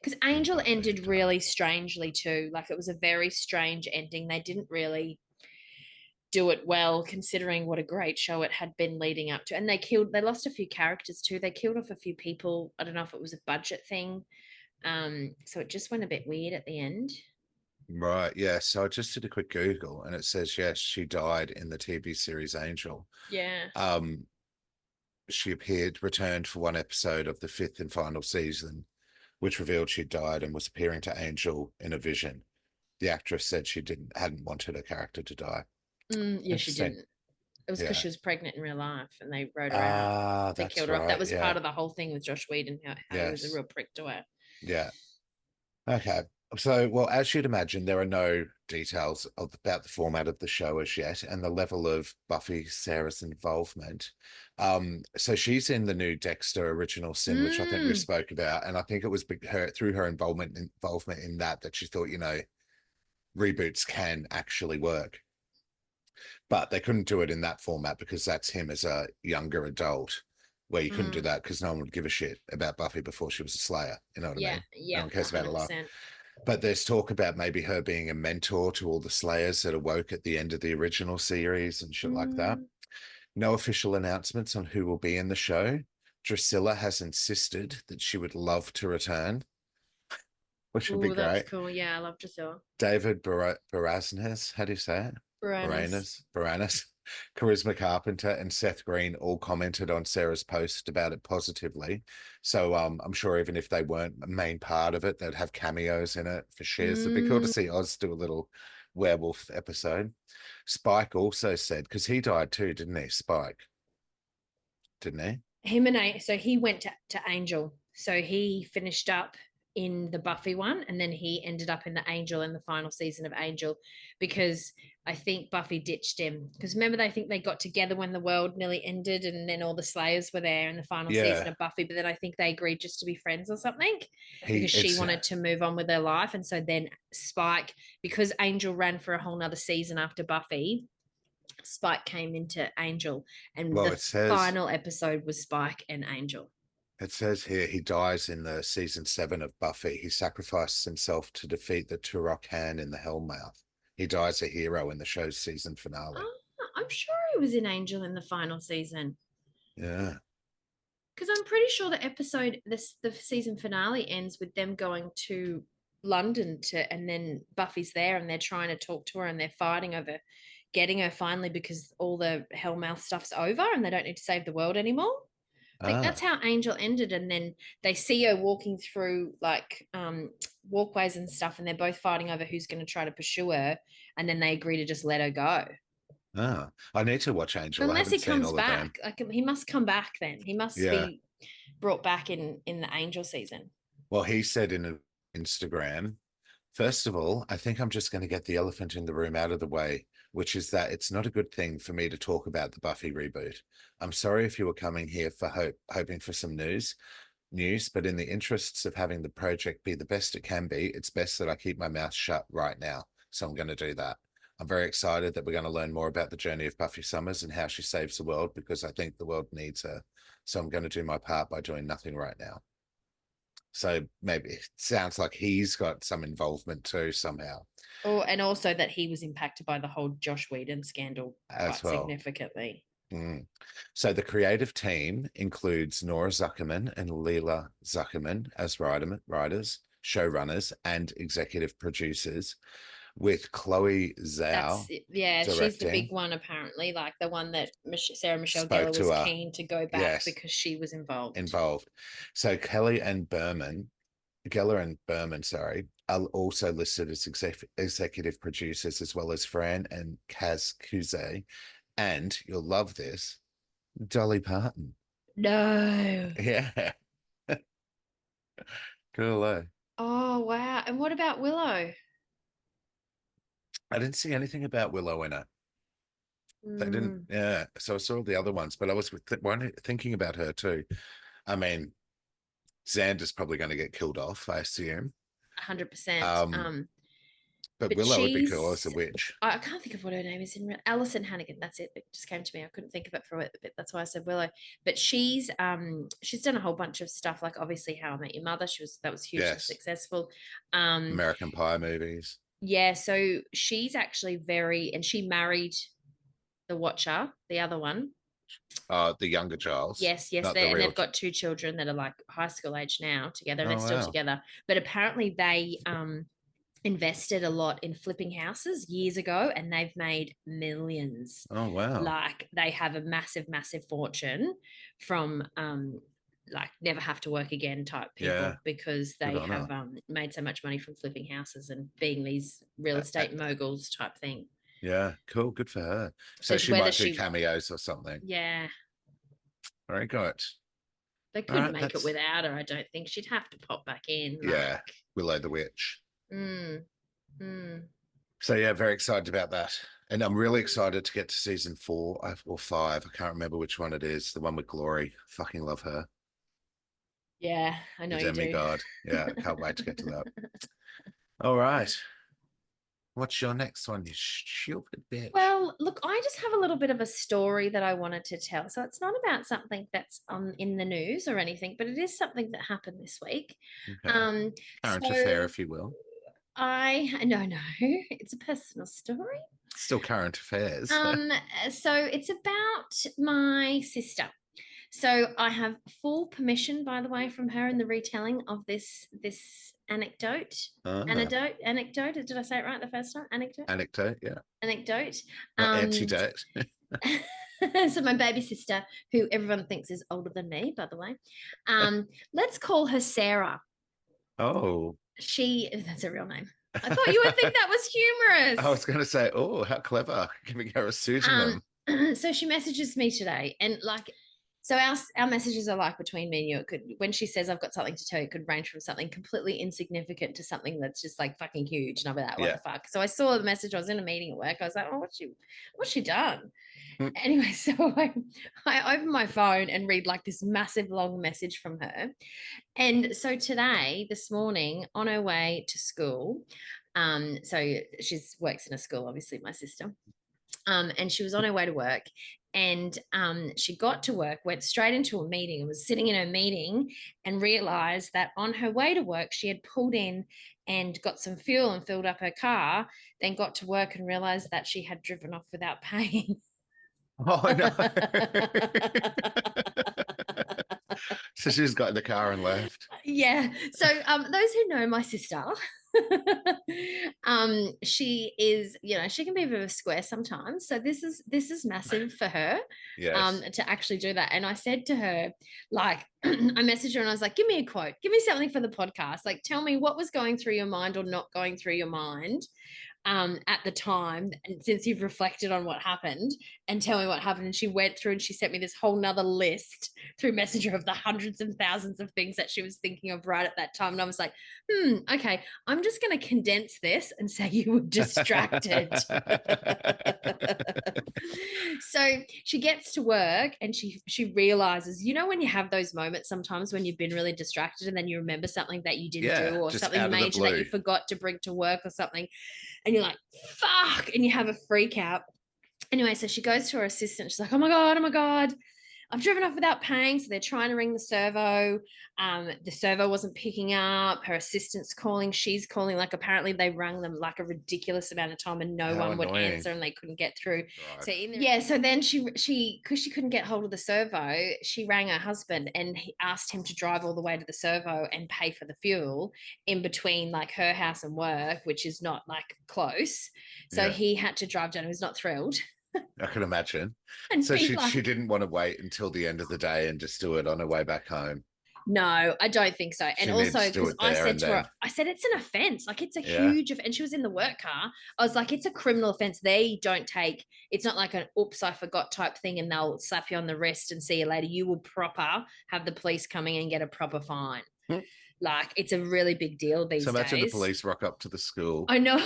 because in Angel Buffy ended died. really strangely too. Like, it was a very strange ending. They didn't really do it well, considering what a great show it had been leading up to. And they lost a few characters too. They killed off a few people. I don't know if it was a budget thing. So it just went a bit weird at the end. Right, yeah. So I just did a quick Google and it says yes, she died in the TV series Angel. Yeah. Um, she returned for one episode of the fifth and final season, which revealed she died and was appearing to Angel in a vision. The actress said she hadn't wanted her character to die. Yeah, she Interesting. didn't. It was because Yeah. she was pregnant in real life and they wrote her out. Ah, They that's killed her off. That right. was Yeah. part of the whole thing with Josh Whedon, how he was a Yes. real prick to her. Yeah. Okay. So, well, as you'd imagine, there are no details about the format of the show as yet and the level of Buffy Sarah's involvement. So she's in the new Dexter original sin, which I think we Mm, spoke about, and I think it was through her involvement in that she thought, reboots can actually work, but they couldn't do it in that format because that's him as a younger adult. Where you couldn't do mm. that because no one would give a shit about Buffy before she was a Slayer. You know what I Yeah, mean? No yeah, one cares about her life. 100%. But there's talk about maybe her being a mentor to all the Slayers that awoke at the end of the original series and shit like that. Mm. No official announcements on who will be in the show. Drusilla has insisted that she would love to return, which would be Oh, that's great. cool. Yeah, I love Drusilla. David Baraznes, how do you say it? Baranas. Baranas, Charisma Carpenter, and Seth Green all commented on Sarah's post about it positively. So I'm sure even if they weren't a main part of it, they'd have cameos in it for shares. It'd be cool to Mm. see Oz do a little werewolf episode. Spike also said, because he died too, didn't he? Spike, didn't he? So he went to Angel. So he finished up in the Buffy one, and then he ended up in the Angel in the final season of Angel, because I think Buffy ditched him. Because remember, they think they got together when the world nearly ended, and then all the Slayers were there in the final season Yeah. of Buffy. But then I think they agreed just to be friends or something, He because she it's wanted to move on with her life. And so then Spike, because Angel ran for a whole nother season after Buffy, Spike came into Angel, and well, the final episode was Spike and Angel. it says here he dies in the season 7 of Buffy. He sacrifices himself to defeat the Turok Han in the Hellmouth. He dies a hero in the show's season finale. Oh, I'm sure he was in Angel in the final season, Yeah. because I'm pretty sure the episode, the season finale ends with them going to London and then Buffy's there and they're trying to talk to her and they're fighting over getting her finally because all the Hellmouth stuff's over and they don't need to save the world anymore. I think that's Ah, how Angel ended. And then they see her walking through like walkways and stuff, and they're both fighting over who's going to try to pursue her. And then they agree to just let her go. I need to watch Angel. I Unless haven't he seen comes all of them. back, like he must come back. Then he must Yeah. be brought back in the Angel season. Well, he said in an Instagram, first of all, I think I'm just going to get the elephant in the room out of the way, which is that it's not a good thing for me to talk about the Buffy reboot. I'm sorry if you were coming here for hoping for some news, but in the interests of having the project be the best it can be, it's best that I keep my mouth shut right now. So I'm going to do that. I'm very excited that we're going to learn more about the journey of Buffy Summers and how she saves the world because I think the world needs her. So I'm going to do my part by doing nothing right now. So maybe it sounds like he's got some involvement too somehow Oh, and also that he was impacted by the whole Josh Whedon scandal as quite well. significantly. Mm. So the creative team includes Nora Zuckerman and Leela Zuckerman as writers, showrunners, and executive producers, with Chloe Zhao Yeah, she's the big directing. one apparently, like the one that Sarah Michelle Spoke Gellar to was her, keen to go back yes, because she was involved. involved. So Kelly and Geller and Berman, sorry, are also listed as executive producers, as well as Fran and Kaz Kuze. And you'll love this, Dolly Parton. No. Yeah. Cool. Oh wow. And what about Willow? I didn't see anything about Willow in it. They didn't. Mm, Yeah. So I saw the other ones, but I was thinking about her too. I mean, Xander's probably going to get killed off, I assume. 100%. Um, but But Willow would be cool as a she's witch. I can't think of what her name is in real. Alison Hannigan. That's it. It just came to me. I couldn't think of it for a bit. That's why I said Willow. But she's done a whole bunch of stuff, like obviously How I Met Your Mother. That was hugely Yes. successful. Um, American Pie movies. yeah, so she's actually and she married the Watcher, the other one. The younger Giles, Yes, not the and real. they've got two children that are like high school age now together, and they're Oh, still wow. together. But apparently, they invested a lot in flipping houses years ago, and they've made millions. Oh, wow. Like they have a massive, massive fortune from like never have to work again type Yeah. people because Good they on have her. made so much money from flipping houses and being these real estate moguls type thing. Yeah. Cool. Good for her. So So she whether might do she, cameos or something. yeah, Very good. they All couldn't right. make it That's, without her. I don't think she'd have to pop back in. Like, yeah. Willow the Witch. mm, mm. So yeah, very excited about that. And I'm really excited to get to season 4 or 5. I can't remember which one it is. The one with Glory. Fucking love her. Yeah, I The know you do. demigod. Yeah, I can't wait to get to that. All right. What's your next one, you stupid bitch? Well, look, I just have a little bit of a story that I wanted to tell. So it's not about something that's in the news or anything, but it is something that happened this week. Okay. Um, Current affair, so if you will. no, it's a personal story. Still current affairs. Um, so it's about my sister. So I have full permission, by the way, from her in the retelling of this anecdote. Ah, Anecdote. Did I say it right the first time? anecdote, yeah. Anecdote. Not Um, antidote. so my baby sister, who everyone thinks is older than me, by the way, let's call her Sarah. Oh, That's a real name. I thought you would think that was I humorous. was going to say, oh, how clever. Giving her a pseudonym. So she messages me today, and like, so our messages are like between me and you. It could, when she says I've got something to tell you, it could range from something completely insignificant to something that's just like fucking huge, and I'll be like, what Yeah. the fuck? So I saw the message. I was in a meeting at work. I was like, oh, what's she done? Anyway, so I open my phone and read like this massive long message from her. And so today, this morning, on her way to school, so she's works in a school, obviously, my sister. And she was on her way to work, and she got to work, went straight into a meeting, and was sitting in her meeting, and realized that on her way to work she had pulled in and got some fuel and filled up her car, then got to work and realized that she had driven off without paying. Oh, no. So she's got in the car and left. Yeah. So those who know my sister, she is, she can be a bit of a square sometimes. So this is massive for her. Yes. To actually do that. And I said to her, like, I messaged her and I was like, give me a quote, give me something for the podcast. Like, tell me what was going through your mind or not going through your mind at the time, and since you've reflected on what happened, and tell me what happened. And she went through and she sent me this whole nother list through Messenger of the hundreds and thousands of things that she was thinking of right at that time. And I was like, okay, I'm just going to condense this and say you were distracted. So she gets to work and she realizes, when you have those moments sometimes when you've been really distracted and then you remember something that you didn't do, or something major that you forgot to bring to work or something, and you're like, fuck, and you have a freak out. Anyway, so she goes to her assistant. She's like, oh my God, I've driven off without paying. So they're trying to ring the servo. The servo wasn't picking up. Her assistant's calling. She's calling. Like, apparently they rang them like a ridiculous amount of time and no one would answer and they couldn't get through. Right. So then she because she couldn't get hold of the servo, she rang her husband and he asked him to drive all the way to the servo and pay for the fuel in between like her house and work, which is not like close. So he had to drive down. He was not thrilled. I can imagine. So she didn't want to wait until the end of the day and just do it on her way back home. No, I don't think so. And also, because I said to her, I said, it's an offense. Like, it's a huge, and she was in the work car. I was like, it's a criminal offense. They don't take, it's not like an oops, I forgot type thing and they'll slap you on the wrist and see you later. You will proper have the police coming and get a proper fine. Like, it's a really big deal these days. So imagine the police rock up to the school. I know.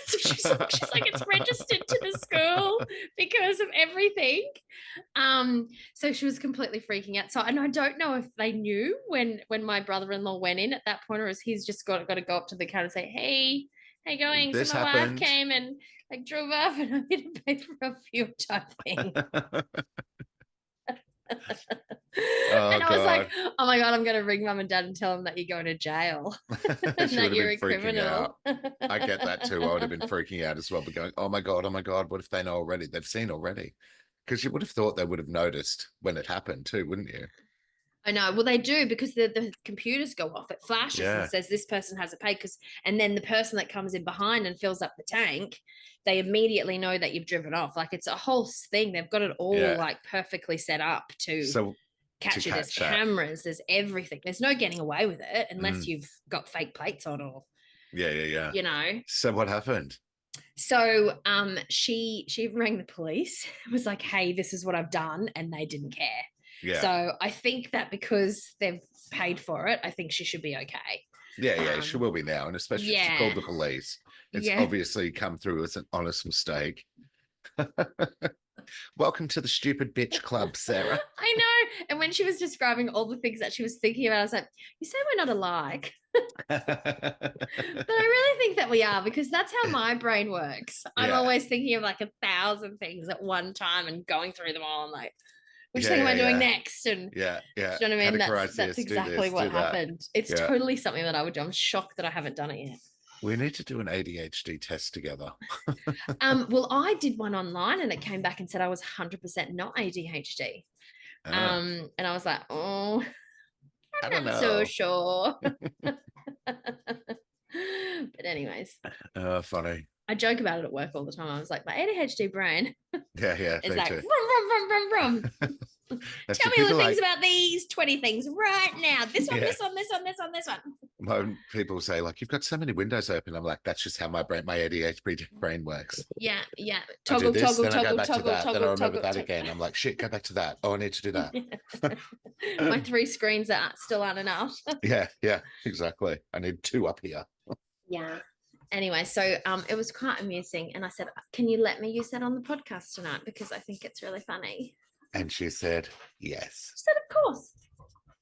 she's like, it's registered to the school because of everything. So she was completely freaking out. So, and I don't know if they knew when my brother-in-law went in at that point, or is he's just got to go up to the counter and say, hey, how you going? This so my wife came and like drove off and I had to pay for a fuel type thing. And I was like, oh my God, I'm going to ring mum and dad and tell them that you're going to jail and that you're a criminal. I get that too. I would have been freaking out as well, but going, oh my God, what if they know already? They've seen already. Because you would have thought they would have noticed when it happened too, wouldn't you? I know. Well, they do, because the computers go off. It flashes and says this person has a pay, and then the person that comes in behind and fills up the tank, they immediately know that you've driven off. Like, it's a whole thing. They've got it all like perfectly set up to catch you. There's cameras. There's everything. There's no getting away with it unless you've got fake plates on or. Yeah. So what happened? So she rang the police. It was like, hey, this is what I've done, and they didn't care. Yeah. So I think that because they've paid for it, I think she should be okay. Yeah, she will be now. And especially if she called the police. It's obviously come through as an honest mistake. Welcome to the Stupid Bitch Club, Sarah. I know. And when she was describing all the things that she was thinking about, I was like, you say we're not alike. But I really think that we are, because that's how my brain works. I'm always thinking of like 1,000 things at one time and going through them all. I'm like, which thing am I doing next? And yeah. Do you know what I mean? That's exactly what happened. It's totally something that I would do. I'm shocked that I haven't done it yet. We need to do an ADHD test together. Well, I did one online and it came back and said I was 100% not ADHD. And I was like, oh, I'm not so sure. But anyways. Funny. I joke about it at work all the time. I was like, my ADHD brain. Yeah. It's like, rum. Tell me all the things about these 20 things right now. This one, this one. When people say, like, you've got so many windows open, I'm like, that's just how my ADHD brain works. Yeah. Toggle. Then I go back to that. Then I remember that again. I'm like, shit, go back to that. Oh, I need to do that. My 3 screens still aren't enough. Yeah, exactly. I need 2 up here. Yeah. Anyway, so it was quite amusing. And I said, can you let me use that on the podcast tonight? Because I think it's really funny. And she said, yes. She said, of course.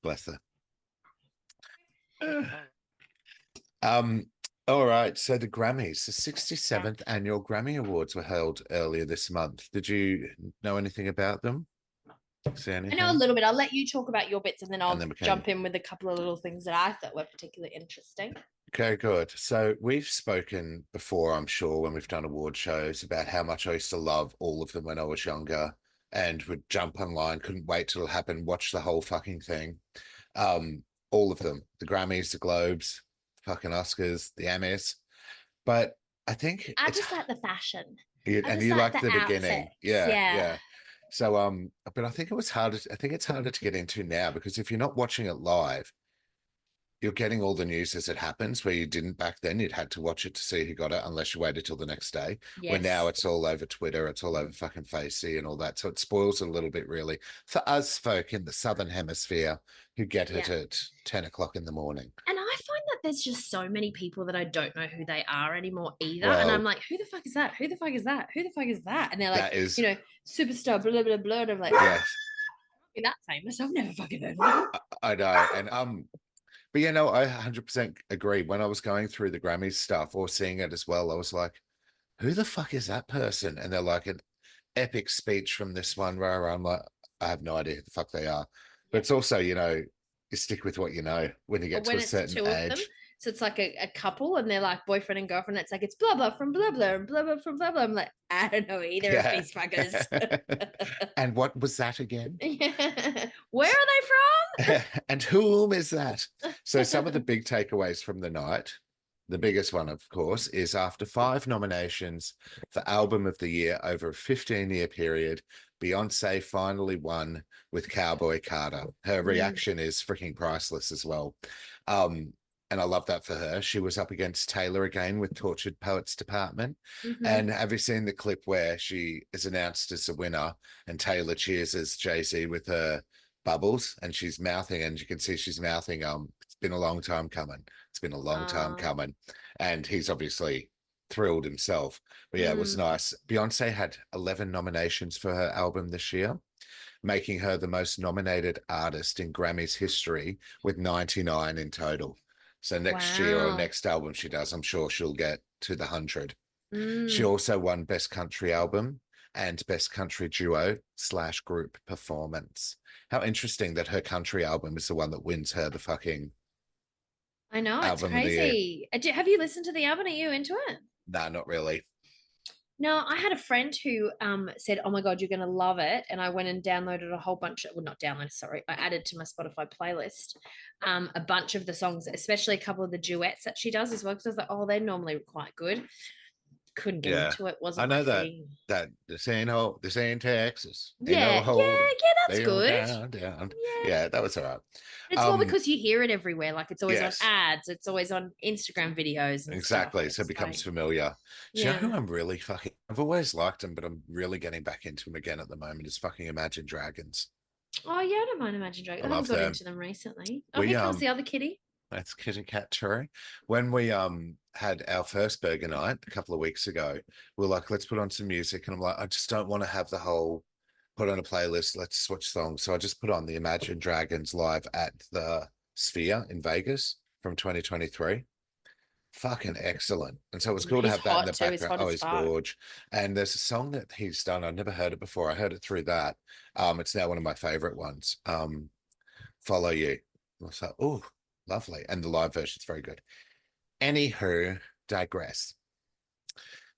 Bless her. All right. So the Grammys, the 67th annual Grammy Awards were held earlier this month. Did you know anything about them? See anything? I know a little bit. I'll let you talk about your bits and then I'll jump in with a couple of little things that I thought were particularly interesting. Okay, good. So we've spoken before, I'm sure, when we've done award shows about how much I used to love all of them when I was younger and would jump online, couldn't wait till it happened, watch the whole fucking thing. all of them, the Grammys, the Globes, fucking Oscars, the Emmys. But I think I it's just like the fashion. I and just you like like the the beginning. outfits. Yeah, Yeah. yeah. So but I think it was harder. I think it's harder to get into now because if you're not watching it live, you're getting all the news as it happens, where you didn't back then. You'd had to watch it to see who got it, unless you waited till the next day. Where now Yes. it's all over Twitter, it's all over fucking Facey and all that. So it spoils it a little bit, really, for us folk in the Southern Hemisphere who get it Yeah. at 10 o'clock in the morning. And I find that there's just so many people that I don't know who they are anymore either. And I'm Well, like, who the fuck is that? Who the fuck is that? Who the fuck is that? And they're like, that is, you know, superstar, blah, blah, blah. And I'm like, "Ah, yes, be that famous. I've never fucking heard of him. I know. And but you know, I 100% agree. When I was going through the Grammys stuff or seeing it as well, I was like, who the fuck is that person? And they're like an epic speech from this one where I'm like, I have no idea who the fuck they are. But Yeah. it's also, you know, you stick with what you know when you Or get to when a it's certain two of them. age. So it's like a couple and they're like boyfriend and girlfriend. It's like, it's blah, blah from blah, blah, and blah, blah from blah, blah. I'm like, I don't know either of Yeah. these fuckers. And what was that again? Where are And whom is that? So some of the they big takeaways from the night, the biggest one, of course, is after 5 nominations for Album of the Year over a 15-year period, Beyonce finally won with Cowboy Carter. Her from? reaction is freaking priceless as well. Um, and I love that for her. She was up against Taylor again with Tortured Poets Department. Mm-hmm. And have you seen the clip where she is announced as a winner and Taylor cheers as Jay-Z with her bubbles and she's mouthing, and you can see she's mouthing, it's been a long time coming. It's been a long time Uh, coming. And he's obviously thrilled himself. But yeah, it was mm, nice. Beyonce had 11 nominations for her album this year, making her the most nominated artist in Grammys history with 99 in total. So next year or wow. next album she does, I'm sure she'll get to the 100. She Mm, also won Best Country Album and Best Country Duo/Group Performance. How interesting that her country album is the one that wins her the fucking I know, it's album of the year. crazy. Have you listened to the album? Are you into it? Nah, not really. No, I had a friend who said, "Oh my god, you're gonna love it," and I went and downloaded a whole bunch of, well, not downloaded, sorry, I added to my Spotify playlist a bunch of the songs, especially a couple of the duets that she does as well. Because I was like, "Oh, they're normally quite good." Couldn't get Yeah. into it. I Wasn't my know that thing. this ain't Texas. Ain't no Yeah, yeah, holding. yeah. That's Down, good. down, down. Yeah, Yeah, that was all right. it's more Um, because you hear it everywhere. Like it's always on yes, ads. It's always on Instagram videos and stuff. exactly. So it It's becomes like, familiar. Do you know yeah. who I'm really fucking I've always liked him, but I'm really getting back into him again at the moment is fucking Imagine Dragons. Oh yeah, I don't mind Imagine I Dragons. I haven't love got them. into them recently. Oh, We here comes the other kitty. That's Kitty Cat Cherry. When we had our first burger night a couple of weeks ago, we are like, let's put on some music. And I'm like, I just don't want to have the whole put on a playlist, let's switch songs. So I just put on the Imagine Dragons live at the Sphere in Vegas from 2023. Fucking excellent. And so it was cool to He's have that in hot the too. He's background. hot Oh, as he's fuck. gorge. And there's a song that he's done. I've never heard it before. I heard it through that. It's now one of my favorite ones. Follow You. I was like, oh, lovely. And the live version's very good. Anywho, digress.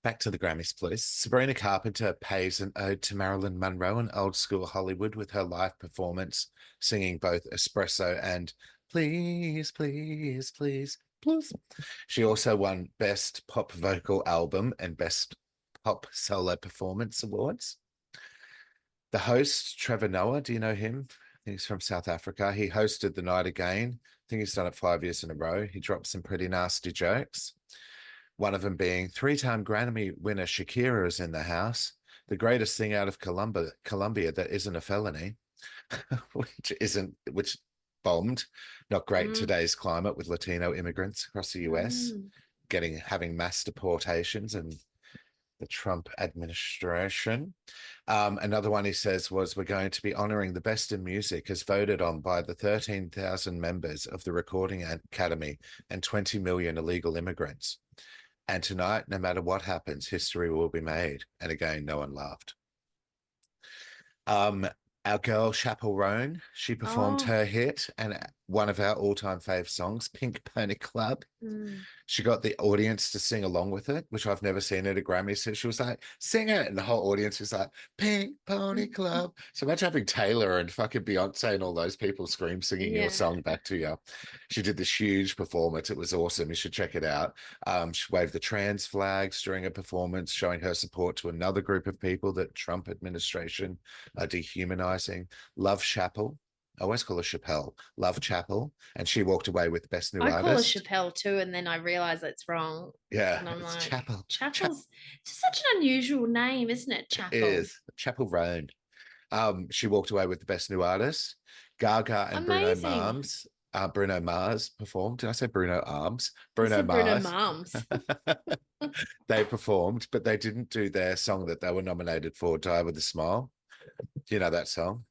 Back to the Grammys, please. Sabrina Carpenter pays an ode to Marilyn Monroe in old school Hollywood with her live performance, singing both Espresso and Please, Please, Please, Please. She also won Best Pop Vocal Album and Best Pop Solo Performance Awards. The host, Trevor Noah, do you know him? I think he's from South Africa. He hosted the night again. I think he's done it 5 years in a row. He dropped some pretty nasty jokes. One of them being three-time Grammy winner Shakira is in the house. The greatest thing out of Colombia that isn't a felony, which bombed. Not great in Mm, today's climate with Latino immigrants across the US mm. having mass deportations and the Trump administration. Another one he says was, we're going to be honoring the best in music as voted on by the 13,000 members of the Recording Academy and 20 million illegal immigrants. And tonight, no matter what happens, history will be made. And again, no one laughed. Um, our girl Chappell Roan, she performed Oh, her hit and one of our all-time fave songs, Pink Pony Club. She got the audience to sing along with it, which I've never seen at a Grammy. So she was like, sing it. And the whole audience was like, Pink Pony Club. So imagine having Taylor and fucking Beyonce and all those people scream singing your song back to you. She did this huge performance. It was awesome. You should check it out. She waved the trans flags during a performance, showing her support to another group of people that Trump administration are dehumanizing. Love Chapel. I always call her Chappelle. Love Chapel. And she walked away with Best New I Artist. call her Chappelle too, and then I realize it's wrong. Yeah, and I'm it's like, Chapel. Chapel's just such an unusual name, isn't it? Chapel. It is. Chapel Road. She walked away with the Best New Artist. Gaga and Amazing. Bruno Mars performed. Did I say Bruno Arms? Bruno Mars. Mars. They performed, but they didn't do their song that they were nominated for, Die With a Smile. Do you know that song?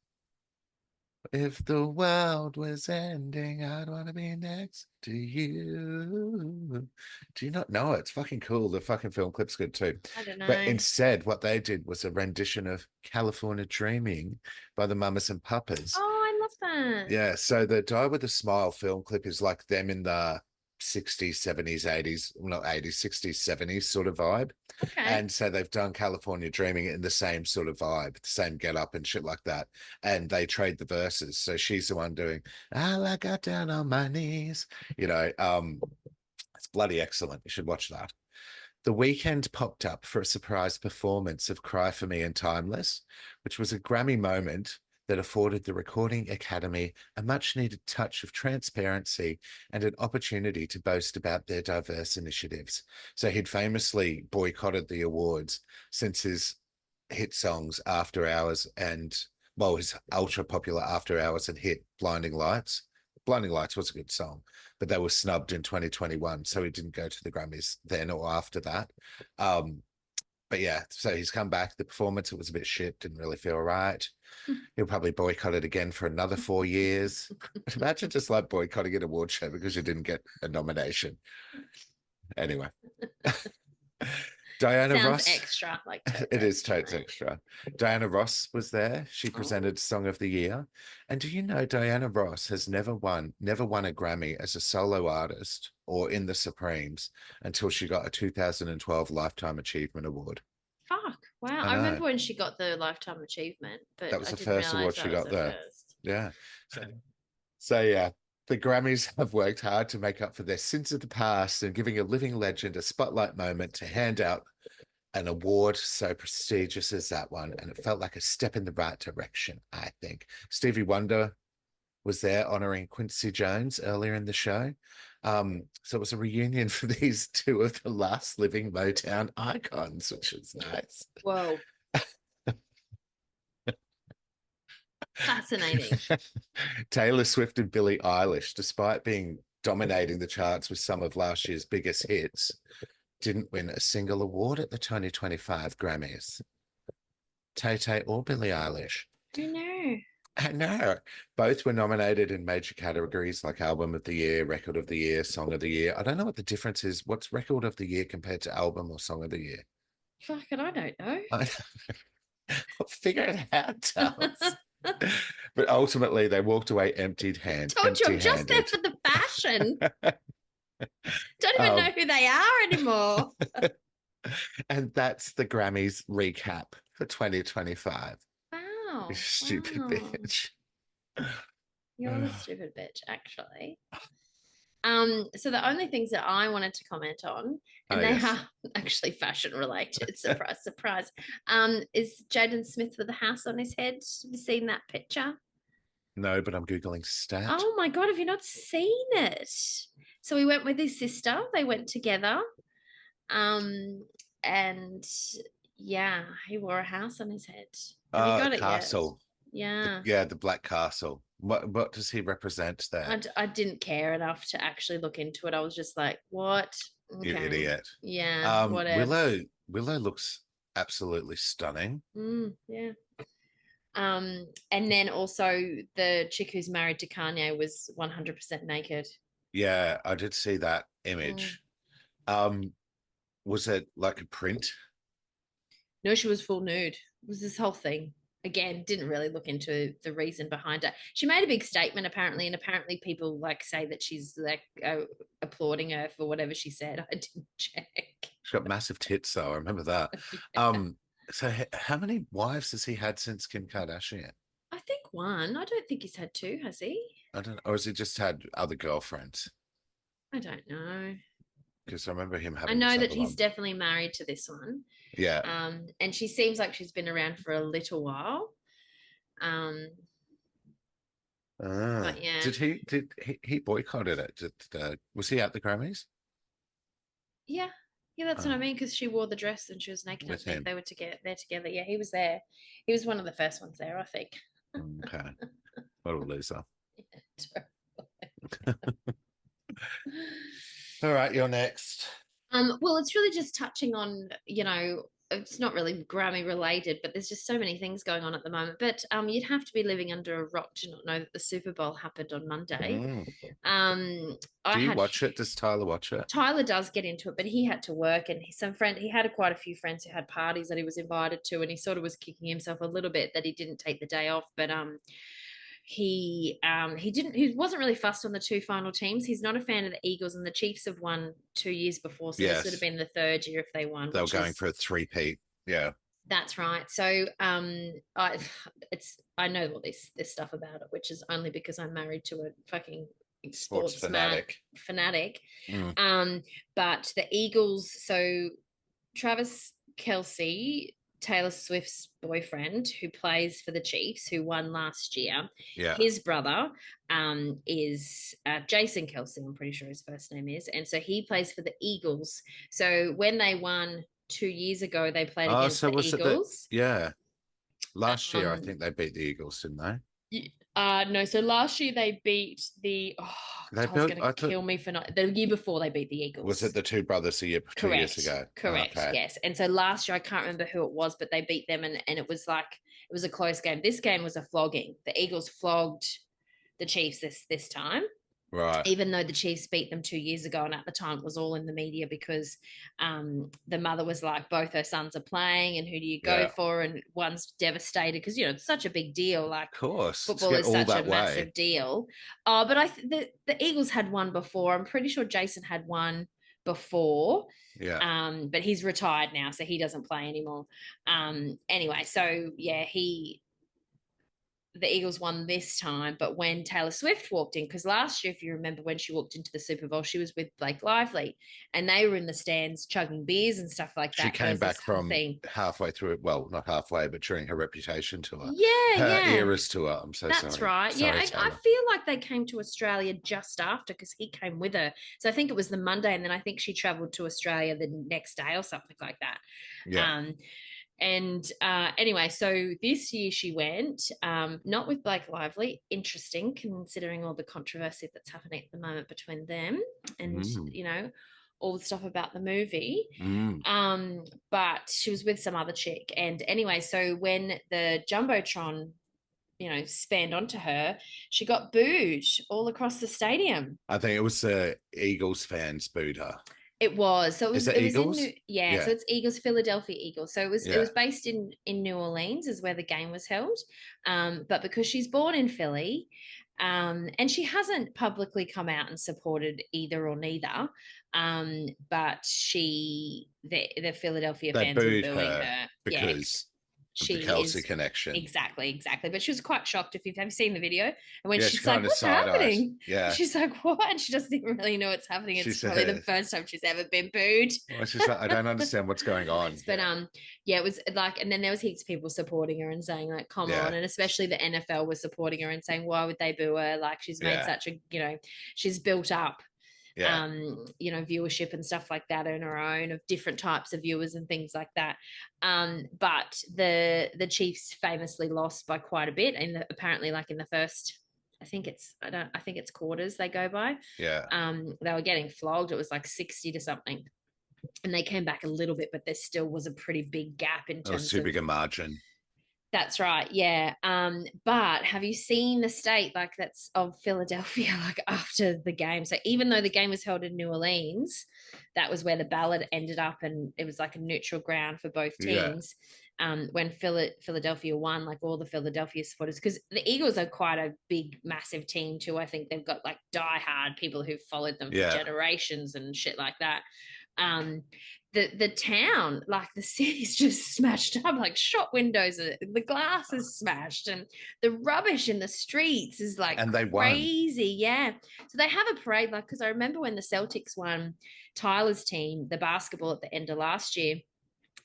If the world was ending, I'd want to be next to you. Do you not know it? It's fucking cool. The fucking film clip's good too. I don't know. But instead, what they did was a rendition of California Dreaming by the Mamas and Papas. Oh, I love that. Yeah. So the Die With a Smile film clip is like them in the 60s, 70s, 80s, not 80s, 60s, 70s sort of vibe. Okay. And so they've done California Dreaming in the same sort of vibe, the same get up and shit like that. And they trade the verses. So she's the one doing, I got down on my knees. You know, it's bloody excellent. You should watch that. The Weeknd popped up for a surprise performance of Cry For Me and Timeless, which was a Grammy moment that afforded the Recording Academy a much needed touch of transparency and an opportunity to boast about their diverse initiatives. So he'd famously boycotted the awards since his hit songs After Hours and, well, his ultra popular After Hours and hit Blinding Lights. Blinding Lights was a good song, but they were snubbed in 2021. So he didn't go to the Grammys then or after that. But yeah, so he's come back. The performance, it was a bit shit, didn't really feel right. He'll probably boycott it again for another 4 years. Imagine just like boycotting an award show because you didn't get a nomination. Anyway. Diana Sounds Ross. extra, like it is totes extra. Diana Ross was there. She presented Song of the Year. And do you know Diana Ross has never won a Grammy as a solo artist or in the Supremes until she got a 2012 Lifetime Achievement Award. Fuck. Wow. I remember when she got the Lifetime Achievement, but that was the first award she got there. First. Yeah. So yeah, the Grammys have worked hard to make up for their sins of the past and giving a living legend a spotlight moment to hand out an award so prestigious as that one. And it felt like a step in the right direction, I think. Stevie Wonder was there honoring Quincy Jones earlier in the show. So it was a reunion for these two of the last living Motown icons, which was nice. Whoa. Fascinating. Taylor Swift and Billie Eilish, despite being dominating the charts with some of last year's biggest hits, didn't win a single award at the 2025 Grammys. Tay-Tay or Billie Eilish. I know. Both were nominated in major categories like Album of the Year, Record of the Year, Song of the Year. I don't know what the difference is. What's Record of the Year compared to Album or Song of the Year? Fucking, I don't know. I'll figure it out, Charles. But ultimately, they walked away empty-handed. Told you, I'm just there for the fashion. Don't even know who they are anymore. And that's the Grammys recap for 2025. Wow. You stupid bitch. You're the stupid bitch, actually. So the only things that I wanted to comment on, and they are actually fashion related, surprise, surprise, is Jaden Smith with a house on his head. Have you seen that picture? No, but I'm Googling stat. Oh my God, have you not seen it? So he went with his sister. They went together. And yeah, he wore a house on his head. Have you got it castle. Yet? Yeah, the Black Castle. What does he represent there? I didn't care enough to actually look into it. I was just like, what? Okay. You idiot. Yeah, whatever. Willow looks absolutely stunning. Yeah. And then also the chick who's married to Kanye was 100% naked. Yeah, I did see that image. Was it like a print? No, she was full nude. It was this whole thing. again, didn't really look into the reason behind it. She made a big statement apparently, and apparently people like say that she's like applauding her for whatever she said. I didn't check. She's got massive tits, though. I remember that. Yeah. So how many wives has he had since Kim Kardashian? I think one. I don't think he's had two, has he? I don't know. Or has he just had other girlfriends? I don't know. Because I remember him I having know this that other he's one. definitely married to this one. Yeah. And she seems like she's been around for a little while. But yeah. Did he boycotted it? Was he at the Grammys? Yeah. Yeah, that's what I mean, because she wore the dress and she was naked. I With think him. they were together. They're together. Yeah, he was there. He was one of the first ones there, I think. Okay. What a loser. All right, you're next. Well, it's really just touching on, it's not really Grammy related, but there's just so many things going on at the moment. But you'd have to be living under a rock to not know that the Super Bowl happened on Monday. Do you watch it? Does Tyler watch it? Tyler does get into it, but he had to work, and he had quite a few friends who had parties that he was invited to, and he sort of was kicking himself a little bit that he didn't take the day off. But he wasn't really fussed on the two final teams. He's not a fan of the Eagles, and the Chiefs have won 2 years before, so this would have been the third year if they won. They were going for a three-peat. Yeah. That's right. So I know all this stuff about it, which is only because I'm married to a fucking sports fanatic. But the Eagles, so Travis Kelce, Taylor Swift's boyfriend, who plays for the Chiefs, who won last year. Yeah. His brother is Jason Kelce, I'm pretty sure his first name is. And so he plays for the Eagles. So when they won 2 years ago, they played against the Eagles. Last year, I think they beat the Eagles, didn't they? No, so last year they beat the Tom's gonna kill me for not the year before they beat the Eagles. Was it the two brothers 2 years ago? Correct. Okay. Yes. And so last year I can't remember who it was, but they beat them, and it was a close game. This game was a flogging. The Eagles flogged the Chiefs this time. Right. Even though the Chiefs beat them 2 years ago, and at the time it was all in the media because the mother was like, both her sons are playing, and who do you go for? And one's devastated because it's such a big deal. Like, of course, football is such a massive deal. But the Eagles had one before. I'm pretty sure Jason had one before. Yeah. But he's retired now, so he doesn't play anymore. Anyway, so yeah, the Eagles won this time, but when Taylor Swift walked in, because last year, if you remember, when she walked into the Super Bowl, she was with Blake Lively, and they were in the stands chugging beers and stuff like that. She came back from halfway through it. Well, not halfway, but during her Reputation tour. Her Eras tour. I'm so sorry. That's right. Sorry, I feel like they came to Australia just after, because he came with her. So I think it was the Monday, and then I think she traveled to Australia the next day or something like that. Yeah. And anyway, so this year she went, not with Blake Lively. Interesting, considering all the controversy that's happening at the moment between them and, all the stuff about the movie. But she was with some other chick. And anyway, so when the Jumbotron, spanned onto her, she got booed all across the stadium. I think it was the Eagles fans booed her. It was. So it was Eagles? So it's Eagles, Philadelphia Eagles. So it was based in New Orleans is where the game was held. But because she's born in Philly, and she hasn't publicly come out and supported either or neither. But the Philadelphia fans were booing her because the Kelce connection. Exactly. But she was quite shocked. Have you seen the video? And when she's like, what's happening? Yeah. She's like, what? And she doesn't even really know what's happening. It's probably the first time she's ever been booed. Well, she's like, I don't understand what's going on. But it was like, and then there was heaps of people supporting her and saying like, come on. And especially the NFL was supporting her and saying, why would they boo her? Like, she's made such a, she's built up viewership and stuff like that on her own, of different types of viewers and things like that. But the Chiefs famously lost by quite a bit, and apparently, like in the first, I think it's quarters they go by. Yeah. They were getting flogged. It was like 60 to something, and they came back a little bit, but there still was a pretty big gap in terms of too big a margin. That's right, yeah. But have you seen the state like that's of Philadelphia, like after the game? So even though the game was held in New Orleans, that was where the ballot ended up, and it was like a neutral ground for both teams. when Philadelphia won, like all the Philadelphia supporters, because the Eagles are quite a big, massive team too. I think they've got like diehard people who've followed them for generations and shit like that. The town, like the city's just smashed up, like shop windows, the glass is smashed, and the rubbish in the streets is like and they crazy. Yeah. So they have a parade, like, because I remember when the Celtics won, Tyler's team, the basketball at the end of last year,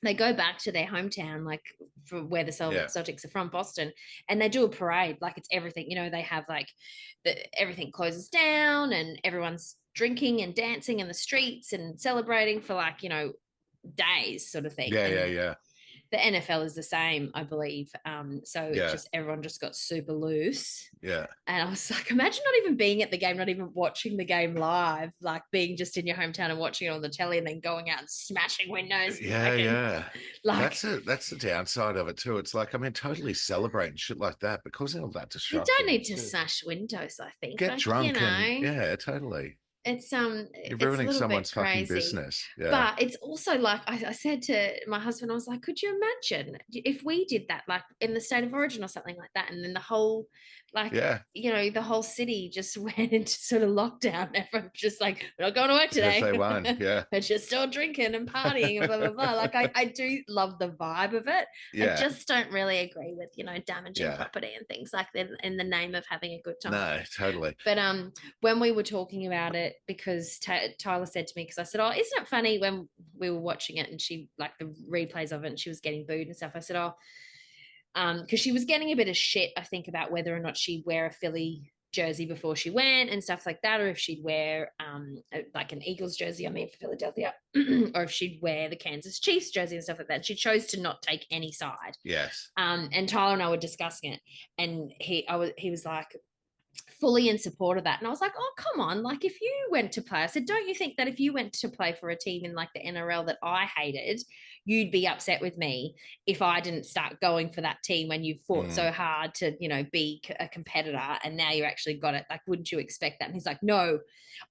they go back to their hometown, like for where the Celtics are from, Boston, and they do a parade. Like it's everything, they have like everything closes down and everyone's drinking and dancing in the streets and celebrating for like, days sort of thing. Yeah. The NFL is the same, I believe. So just everyone just got super loose. Yeah. And I was like, imagine not even being at the game, not even watching the game live, like being just in your hometown and watching it on the telly and then going out and smashing windows. Yeah. Like that's the downside of it too. It's like, I mean, totally celebrating shit like that because of all that destruction. You don't need to smash windows, I think. Get drunk and yeah, totally. It's you're ruining someone's fucking business. Yeah. But it's also like I said to my husband, I was like, could you imagine if we did that, like in the state of origin or something like that, and then the whole the whole city just went into sort of lockdown. Everyone's just like, we're not going to work today. Yes, they won. Yeah. We're just still drinking and partying and blah, blah, blah. Like I do love the vibe of it. Yeah. I just don't really agree with, damaging property and things like that in the name of having a good time. No, totally. But when we were talking about it, because Tyler said to me, because I said, oh, isn't it funny when we were watching it and she, like the replays of it, and she was getting booed and stuff. I said, oh, because she was getting a bit of shit, I think, about whether or not she'd wear a Philly jersey before she went and stuff like that, or if she'd wear like an Eagles jersey, for Philadelphia, or if she'd wear the Kansas Chiefs jersey and stuff like that. She chose to not take any side. Yes. And Tyler and I were discussing it, and he was like fully in support of that. And I was like, oh, come on. Like if you went to play, I said, don't you think that if you went to play for a team in like the NRL that I hated, you'd be upset with me if I didn't start going for that team when you fought so hard to, be a competitor, and now you actually got it. Like, wouldn't you expect that? And he's like, no,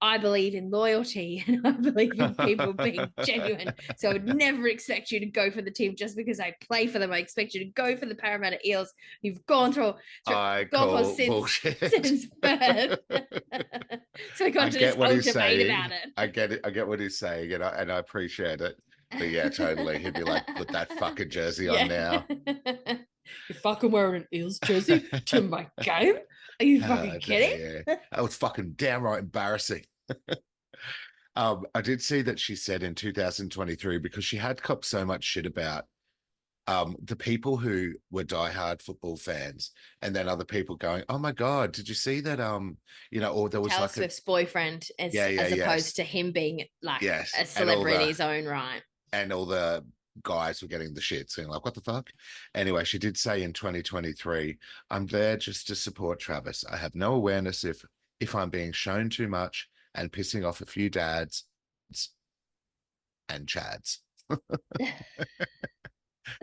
I believe in loyalty and I believe in people being genuine. So I would never expect you to go for the team just because I play for them. I expect you to go for the Parramatta Eels. You've gone through since birth. So we got to this whole debate about it. I get it. I get what he's saying, and I appreciate it. But yeah, totally. He'd be like, put that fucking jersey on now. You're fucking wearing an Eels jersey to my game? Are you fucking kidding? Yeah. That was fucking downright embarrassing. I did see that she said in 2023, because she had copped so much shit about the people who were diehard football fans, and then other people going, oh my God, did you see that? Or there was Taylor like Swift's boyfriend, as opposed to him being like a celebrity in his own right. And all the guys were getting the shit, saying like, what the fuck? Anyway, she did say in 2023, I'm there just to support Travis. I have no awareness if I'm being shown too much and pissing off a few dads and chads.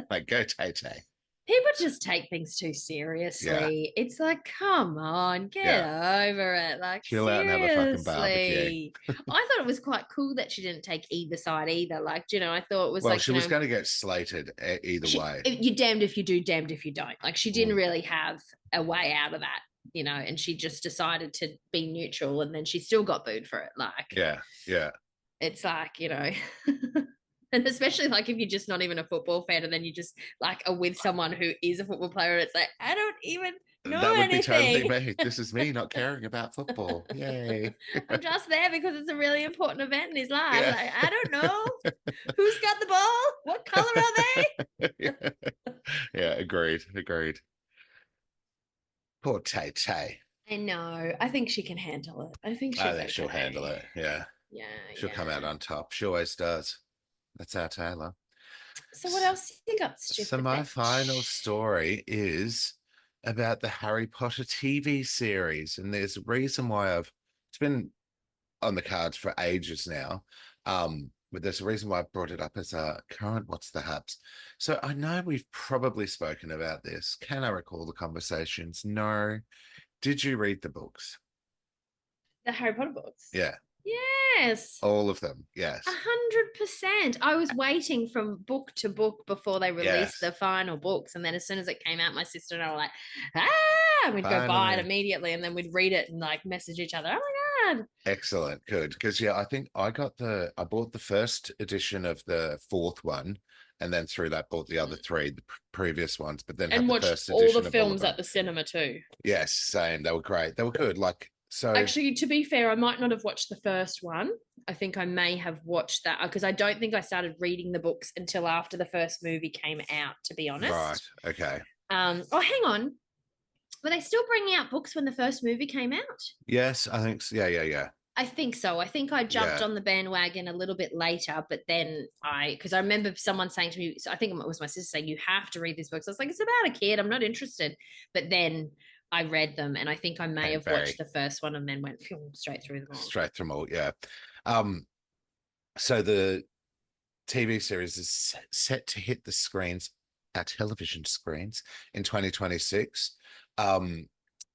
Like, go Tay-Tay. People just take things too seriously. Yeah. It's like, come on, get over it. Like, chill out and have a fucking barbecue. I thought it was quite cool that she didn't take either side either. Like, I thought it was like, she was going to get slated either way. You're damned if you do, damned if you don't. Like, she didn't really have a way out of that, and she just decided to be neutral, and then she still got booed for it. Like, yeah. It's like, and especially like if you're just not even a football fan, and then you just like are with someone who is a football player, and it's like, I don't even know that would anything. Be totally me. This is me not caring about football. Yay. I'm just there because it's a really important event in his life. Yeah. Like, I don't know who's got the ball, what color are they? Yeah, agreed. Poor Tay-Tay. I know. I think she can handle it. I think she'll handle it. Yeah. She'll come out on top. She always does. That's our Taylor. So what else you got, stupid? So my final story is about the Harry Potter TV series, and there's a reason why it's been on the cards for ages now, but there's a reason why I brought it up as a current What's the Haps. So I know we've probably spoken about this. Can I recall the conversations? No. Did you read the books? The Harry Potter books? Yeah. Yes. All of them. Yes. 100%. I was waiting from book to book before they released Yes. the final books. And then as soon as it came out, my sister and I were like, and we'd go buy it Finally. immediately and then we'd read it and like message each other. Oh my God. Excellent. Good. Because yeah, I think I bought the first edition of the fourth one, and then through that bought the other three, the previous ones, but then had And the watched first all the edition of all of films them. at the cinema too. Yes, same. They were great. They were good. Like, so Actually, to be fair, I might not have watched the first one. I think I may have watched that because I don't think I started reading the books until after the first movie came out, to be right. honest. Okay. Oh, hang on. Were they still bringing out books when the first movie came out? Yes, I think so. Yeah. I think so. I think I jumped Yeah. on the bandwagon a little bit later, but then because I remember someone saying to me, so I think it was my sister saying, you have to read these books. I was like, it's about a kid. I'm not interested. But then I read them and I think I may And have watched the first one and then went straight through them all. straight through them all. Yeah. So the TV series is set to hit the screens, our television screens, in 2026.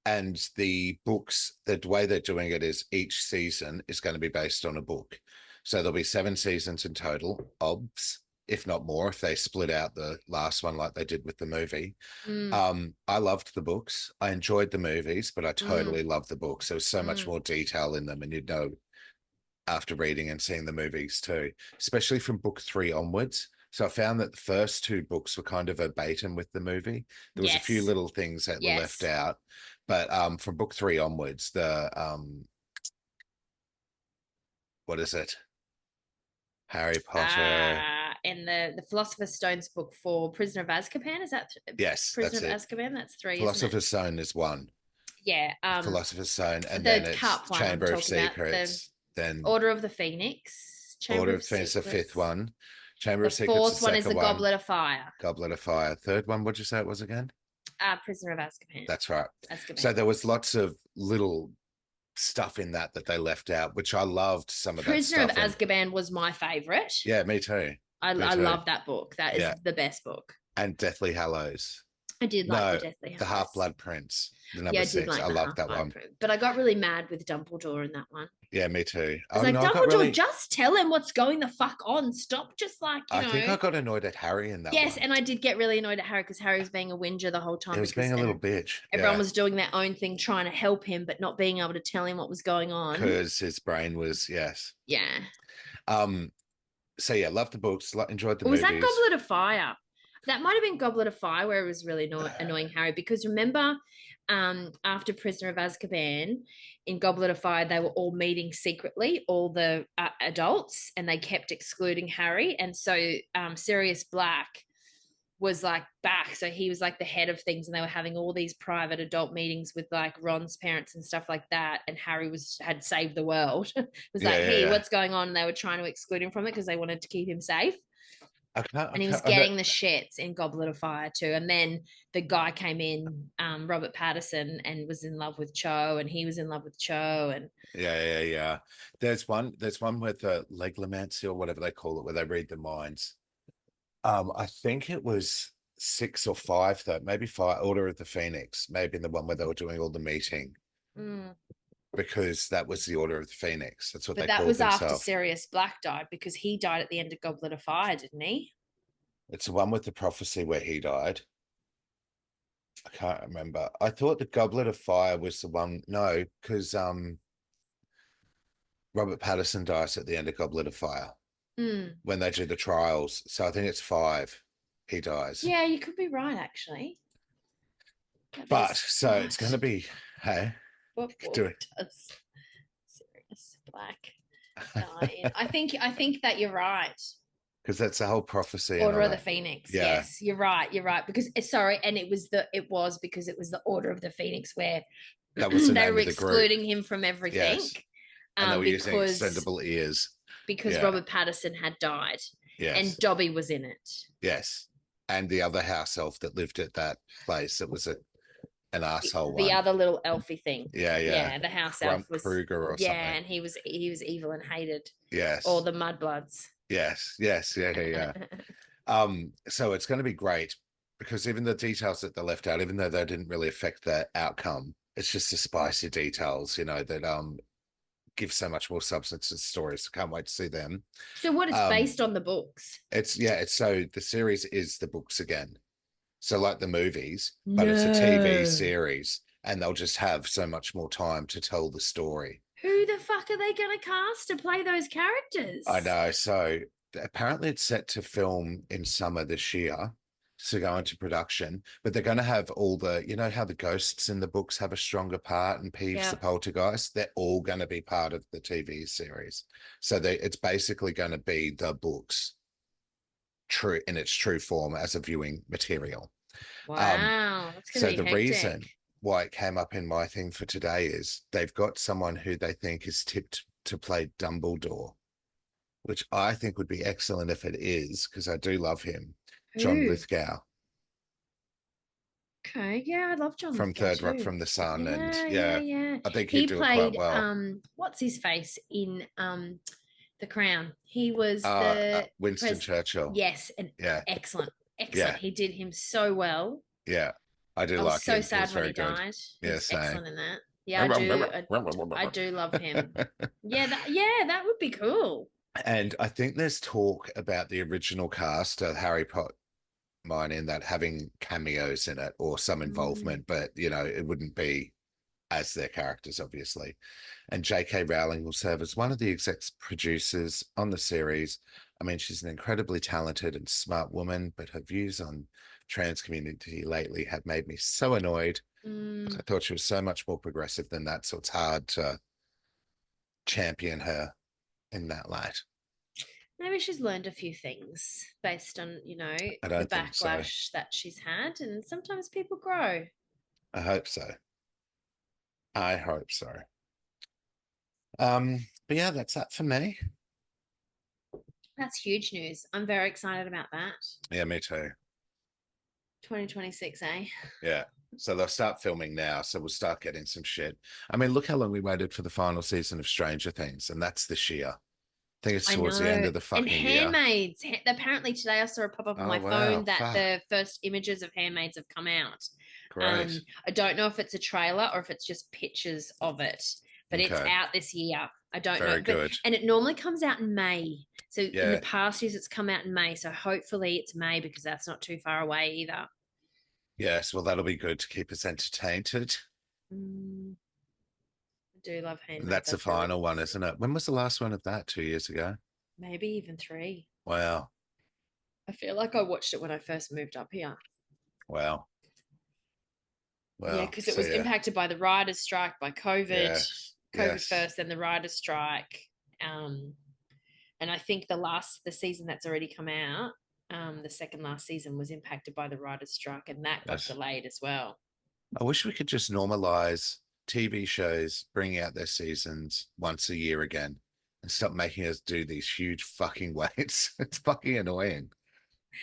And the books, the way they're doing it is each season is going to be based on a book. So there'll be 7 seasons in total, obs, if not more, if they split out the last one like they did with the movie. I loved the books. I enjoyed the movies, but I totally loved the books. There was so much more detail in them, and you'd know after reading and seeing the movies too, especially from book 3 onwards. So I found that the first 2 books were kind of verbatim with the movie. There was a few little things that were left out, but from book 3 onwards, the what is it? Harry Potter. And the Philosopher's Stone's book for Prisoner of Azkaban, is that Yes, Prisoner that's of Azkaban? That's 3, Philosopher's Stone is 1. Yeah. Philosopher's Stone, and the then it's cup one Chamber I'm of talking Secrets. Then Order of the Phoenix, Order of the Phoenix, the 5th one. Chamber The of Secrets, the fourth one is second the Goblet of Fire. Goblet of Fire. Third one, what'd you say it was again? Prisoner of Azkaban. That's right. Azkaban. So there was lots of little stuff in that they left out, which I loved. Some of that Prisoner of stuff. Azkaban was my favorite. Yeah, me too. I love that book. That is the best book. And Deathly Hallows. I did like the Deathly Hallows. The Half-Blood Prince, the number Yeah, I 6. did like I loved that one. But I got really mad with Dumbledore in that one. Yeah, me too. I was like, Dumbledore, just tell him what's going the fuck on. Stop just like, you know. I think I got annoyed at Harry in that one. Yes, and I did get really annoyed at Harry because Harry was being a whinger the whole time. He was being a little bitch. Everyone was doing their own thing, trying to help him, but not being able to tell him what was going on. Because his brain was, yes. Yeah. So yeah, loved the books, enjoyed the movies. Was that Goblet of Fire? That might have been Goblet of Fire where it was really annoying Harry, because remember after Prisoner of Azkaban, in Goblet of Fire, they were all meeting secretly, all the adults, and they kept excluding Harry. And so Sirius Black was like back. So he was like the head of things, and they were having all these private adult meetings with like Ron's parents and stuff like that. And Harry had saved the world. It was like, hey, what's going on? And they were trying to exclude him from it because they wanted to keep him safe. And he was getting the shits in Goblet of Fire too. And then the guy came in, Robert Pattinson, and was in love with Cho, and he was in love with Cho. And yeah. There's one with the leglomancy or whatever they call it, where they read the minds. I think it was 6 or 5 though, maybe 5. Order of the Phoenix, maybe the one where they were doing all the meeting. Because that was the Order of the Phoenix. That's what they called themselves. But that was after Sirius Black died, because he died at the end of Goblet of Fire, didn't he? It's the one with the prophecy where he died. I can't remember. I thought the Goblet of Fire was the one. No, because Robert Pattinson dies at the end of Goblet of Fire when they do the trials. So I think it's 5. He dies. Yeah, you could be right, actually. But so it's going to be, hey, do it. Sirius Black dying. I think that you're right. Because that's the whole prophecy. Order of the Phoenix. Yeah. Yes, you're right. Because and it was because it was the Order of the Phoenix where that was they were excluding him from everything. Yes. And they were using extendable ears. Because Robert Pattinson had died. Yes. And Dobby was in it. Yes. And the other house elf that lived at that place, it was an asshole the other little elfy thing. Yeah. The house elf was Kruger or something. Yeah, and he was evil and hated. Yes. All the mudbloods. Yes. Yeah. So it's going to be great, because even the details that they left out, even though they didn't really affect the outcome, it's just the spicy details, that give so much more substance to the stories. So can't wait to see them. So what is based on the books? It's so the series is the books again. So like the movies, but it's a No. TV series, and they'll just have so much more time to tell the story. Who the fuck are they going to cast to play those characters? I know. So apparently it's set to film in summer this year to go into production, but they're going to have all the, you know, how the ghosts in the books have a stronger part and Peeves the poltergeist, they're all going to be part of the TV series. So it's basically going to be the books true in its true form as a viewing material. Wow, that's going to be the hectic. reason why it came up in my thing for today is they've got someone who they think is tipped to play Dumbledore, which I think would be excellent if it is, because I do love him. John Lithgow. Okay, yeah, I love John from Lithgow Third too. Rock from the Sun, and I think he he'd do played, it quite well. what's his face in The Crown? He was Winston Churchill. Yes, and excellent. Yeah. He did him so well. Yeah, I do like him. I was so sad when he died. He was excellent in that. Yeah, I do love him. That would be cool. And I think there's talk about the original cast of Harry Potter mine in that having cameos in it or some involvement, but you know, it wouldn't be as their characters, obviously. And J.K. Rowling will serve as one of the exec producers on the series. I mean, she's an incredibly talented and smart woman, but her views on trans community lately have made me so annoyed. I thought she was so much more progressive than that, so it's hard to champion her in that light. Maybe she's learned a few things based on, you know, the backlash that she's had, and sometimes people grow. I hope so. But yeah, that's that for me. That's huge news. I'm very excited about that. Yeah, me too. 2026, eh? Yeah. So they'll start filming now. So we'll start getting some shit. I mean, look how long we waited for the final season of Stranger Things, and that's this year. I think it's towards the end of the fucking year. And Handmaids. Apparently today I saw a pop up on my phone that the first images of Handmaids have come out. Great. I don't know if it's a trailer or if it's just pictures of it, but it's out this year. I don't know. Very good. And it normally comes out in May. So in the past years, it's come out in May. So hopefully it's May because that's not too far away either. Yes, well, that'll be good to keep us entertained. I do love Handmaids. That's the final one, isn't it? When was the last one of that? 2 years ago? Maybe even 3. Wow. I feel like I watched it when I first moved up here. Wow. Well, yeah, because it was impacted by the writers' strike, by COVID. COVID first, then the writers' strike. And I think the season that's already come out, the second last season was impacted by the writers' strike, and that got delayed as well. I wish we could just normalize TV shows bringing out their seasons once a year again and stop making us do these huge fucking waits. It's fucking annoying.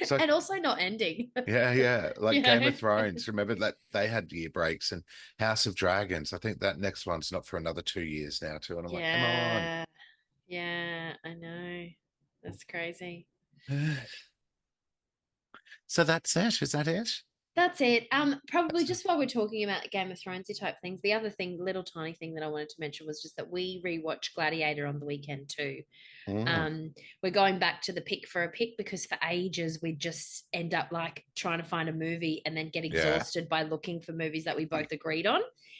So, and also not ending. Yeah. Like Game of Thrones. Remember that they had year breaks, and House of Dragons. I think that next one's not for another 2 years now too. And I'm like, come on. Yeah, I know. That's crazy. So that's it. Is that it? That's it. Probably just while we're talking about Game of Thrones type things, the other thing, little tiny thing that I wanted to mention was just that we rewatched Gladiator on the weekend too. We're going back to the pick for a pick because for ages we just end up like trying to find a movie and then get exhausted by looking for movies that we both agreed on.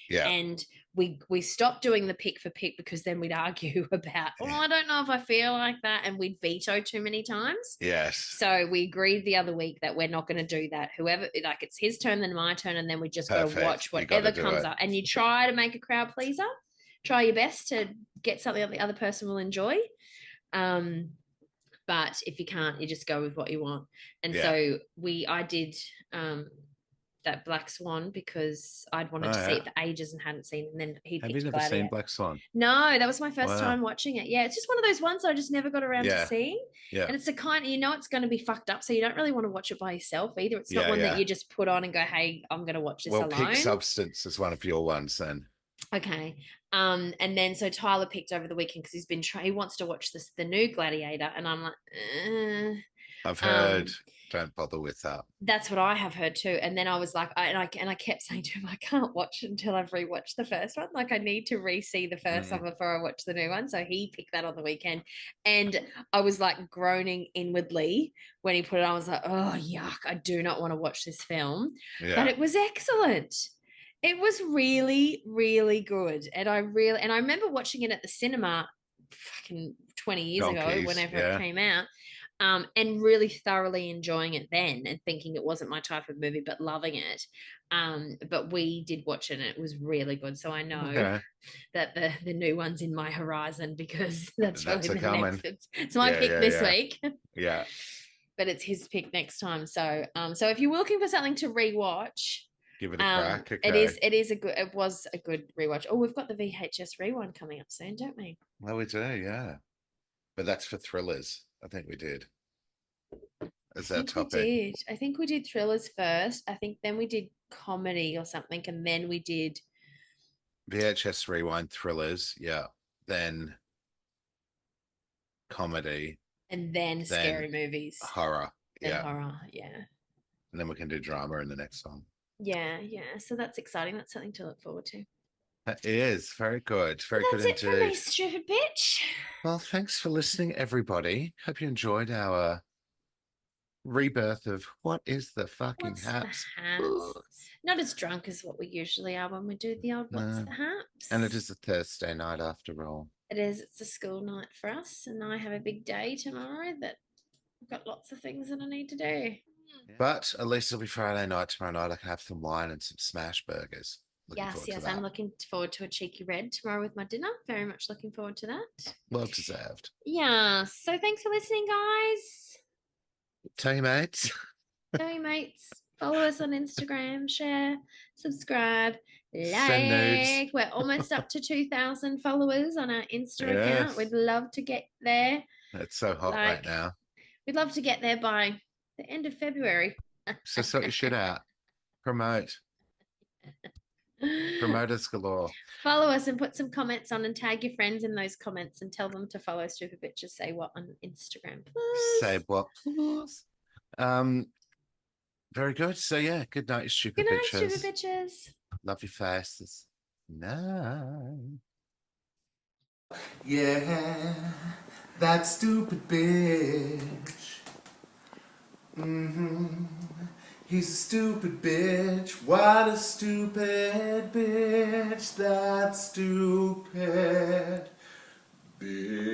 Yeah. And we stopped doing the pick for pick because then we'd argue about, I don't know if I feel like that, and we'd veto too many times. Yes. So we agreed the other week that we're not going to do that. Whoever, like, it's his turn, then my turn, and then we just got to watch whatever comes up. And you try to make a crowd pleaser. Try your best to get something that the other person will enjoy. But if you can't, you just go with what you want. And so I did that Black Swan because I'd wanted to see it for ages and hadn't seen it. And then he picked Have you never seen Black Swan? No, that was my first time watching it. Yeah, it's just one of those ones that I just never got around to seeing. Yeah. And it's a kind of, it's going to be fucked up, so you don't really want to watch it by yourself either. It's not one that you just put on and go, hey, I'm going to watch this alone. Well, Pick Substance is one of your ones then. Okay. And then so Tyler picked over the weekend because he's been he wants to watch the new Gladiator, and I'm like, I've heard Don't bother with that. That's what I have heard too. And then I was like, I kept saying to him, I can't watch it until I've rewatched the first one. Like I need to re-see the first one before I watch the new one. So he picked that on the weekend, and I was like groaning inwardly when he put it on. I was like, oh yuck, I do not want to watch this film. Yeah. But it was excellent. It was really, really good. And I remember watching it at the cinema fucking 20 years ago, whenever it came out. And really thoroughly enjoying it then and thinking it wasn't my type of movie, but loving it. But we did watch it and it was really good. So I know that the new one's in my horizon because that's really the next. It's my pick this week. Yeah. But it's his pick next time. So so if you're looking for something to rewatch, give it a crack. Okay. It was a good rewatch. Oh, we've got the VHS rewind coming up soon, don't we? Well, we do, yeah. But that's for thrillers. I think we did. As our topic. I think we did thrillers first. I think then we did comedy or something, and then we did VHS rewind, thrillers, yeah. Then comedy. And then scary movies. Horror. Horror, yeah. And then we can do drama in the next song. Yeah. So that's exciting. That's something to look forward to. That is very good. Very good indeed. That's it for me, stupid bitch. Well, thanks for listening, everybody. Hope you enjoyed our rebirth of what is the fucking Haps. Not as drunk as what we usually are when we do the old What's the Haps. And it is a Thursday night after all. It is. It's a school night for us, and I have a big day tomorrow that I've got lots of things that I need to do. But at least it'll be Friday night. Tomorrow night I can have some wine and some smash burgers. Yes, I'm looking forward to a cheeky red tomorrow with my dinner. Very much looking forward to that. Well deserved. Yeah. So thanks for listening, guys. Tell your mates. Tell your mates. Follow us on Instagram, share, subscribe, like. Send nudes. We're almost up to 2,000 followers on our Insta account. We'd love to get there. It's so hot right now. We'd love to get there by the end of February. So sort your shit out. Promote. Promoters galore. Follow us and put some comments on and tag your friends in those comments and tell them to follow Stupid Bitches Say What on Instagram. Please. Say what, please. Very good. So yeah, good night, stupid bitches. Good night, stupid bitches. Love your faces. Night. Yeah, that stupid bitch. He's a stupid bitch. What a stupid bitch. That stupid bitch.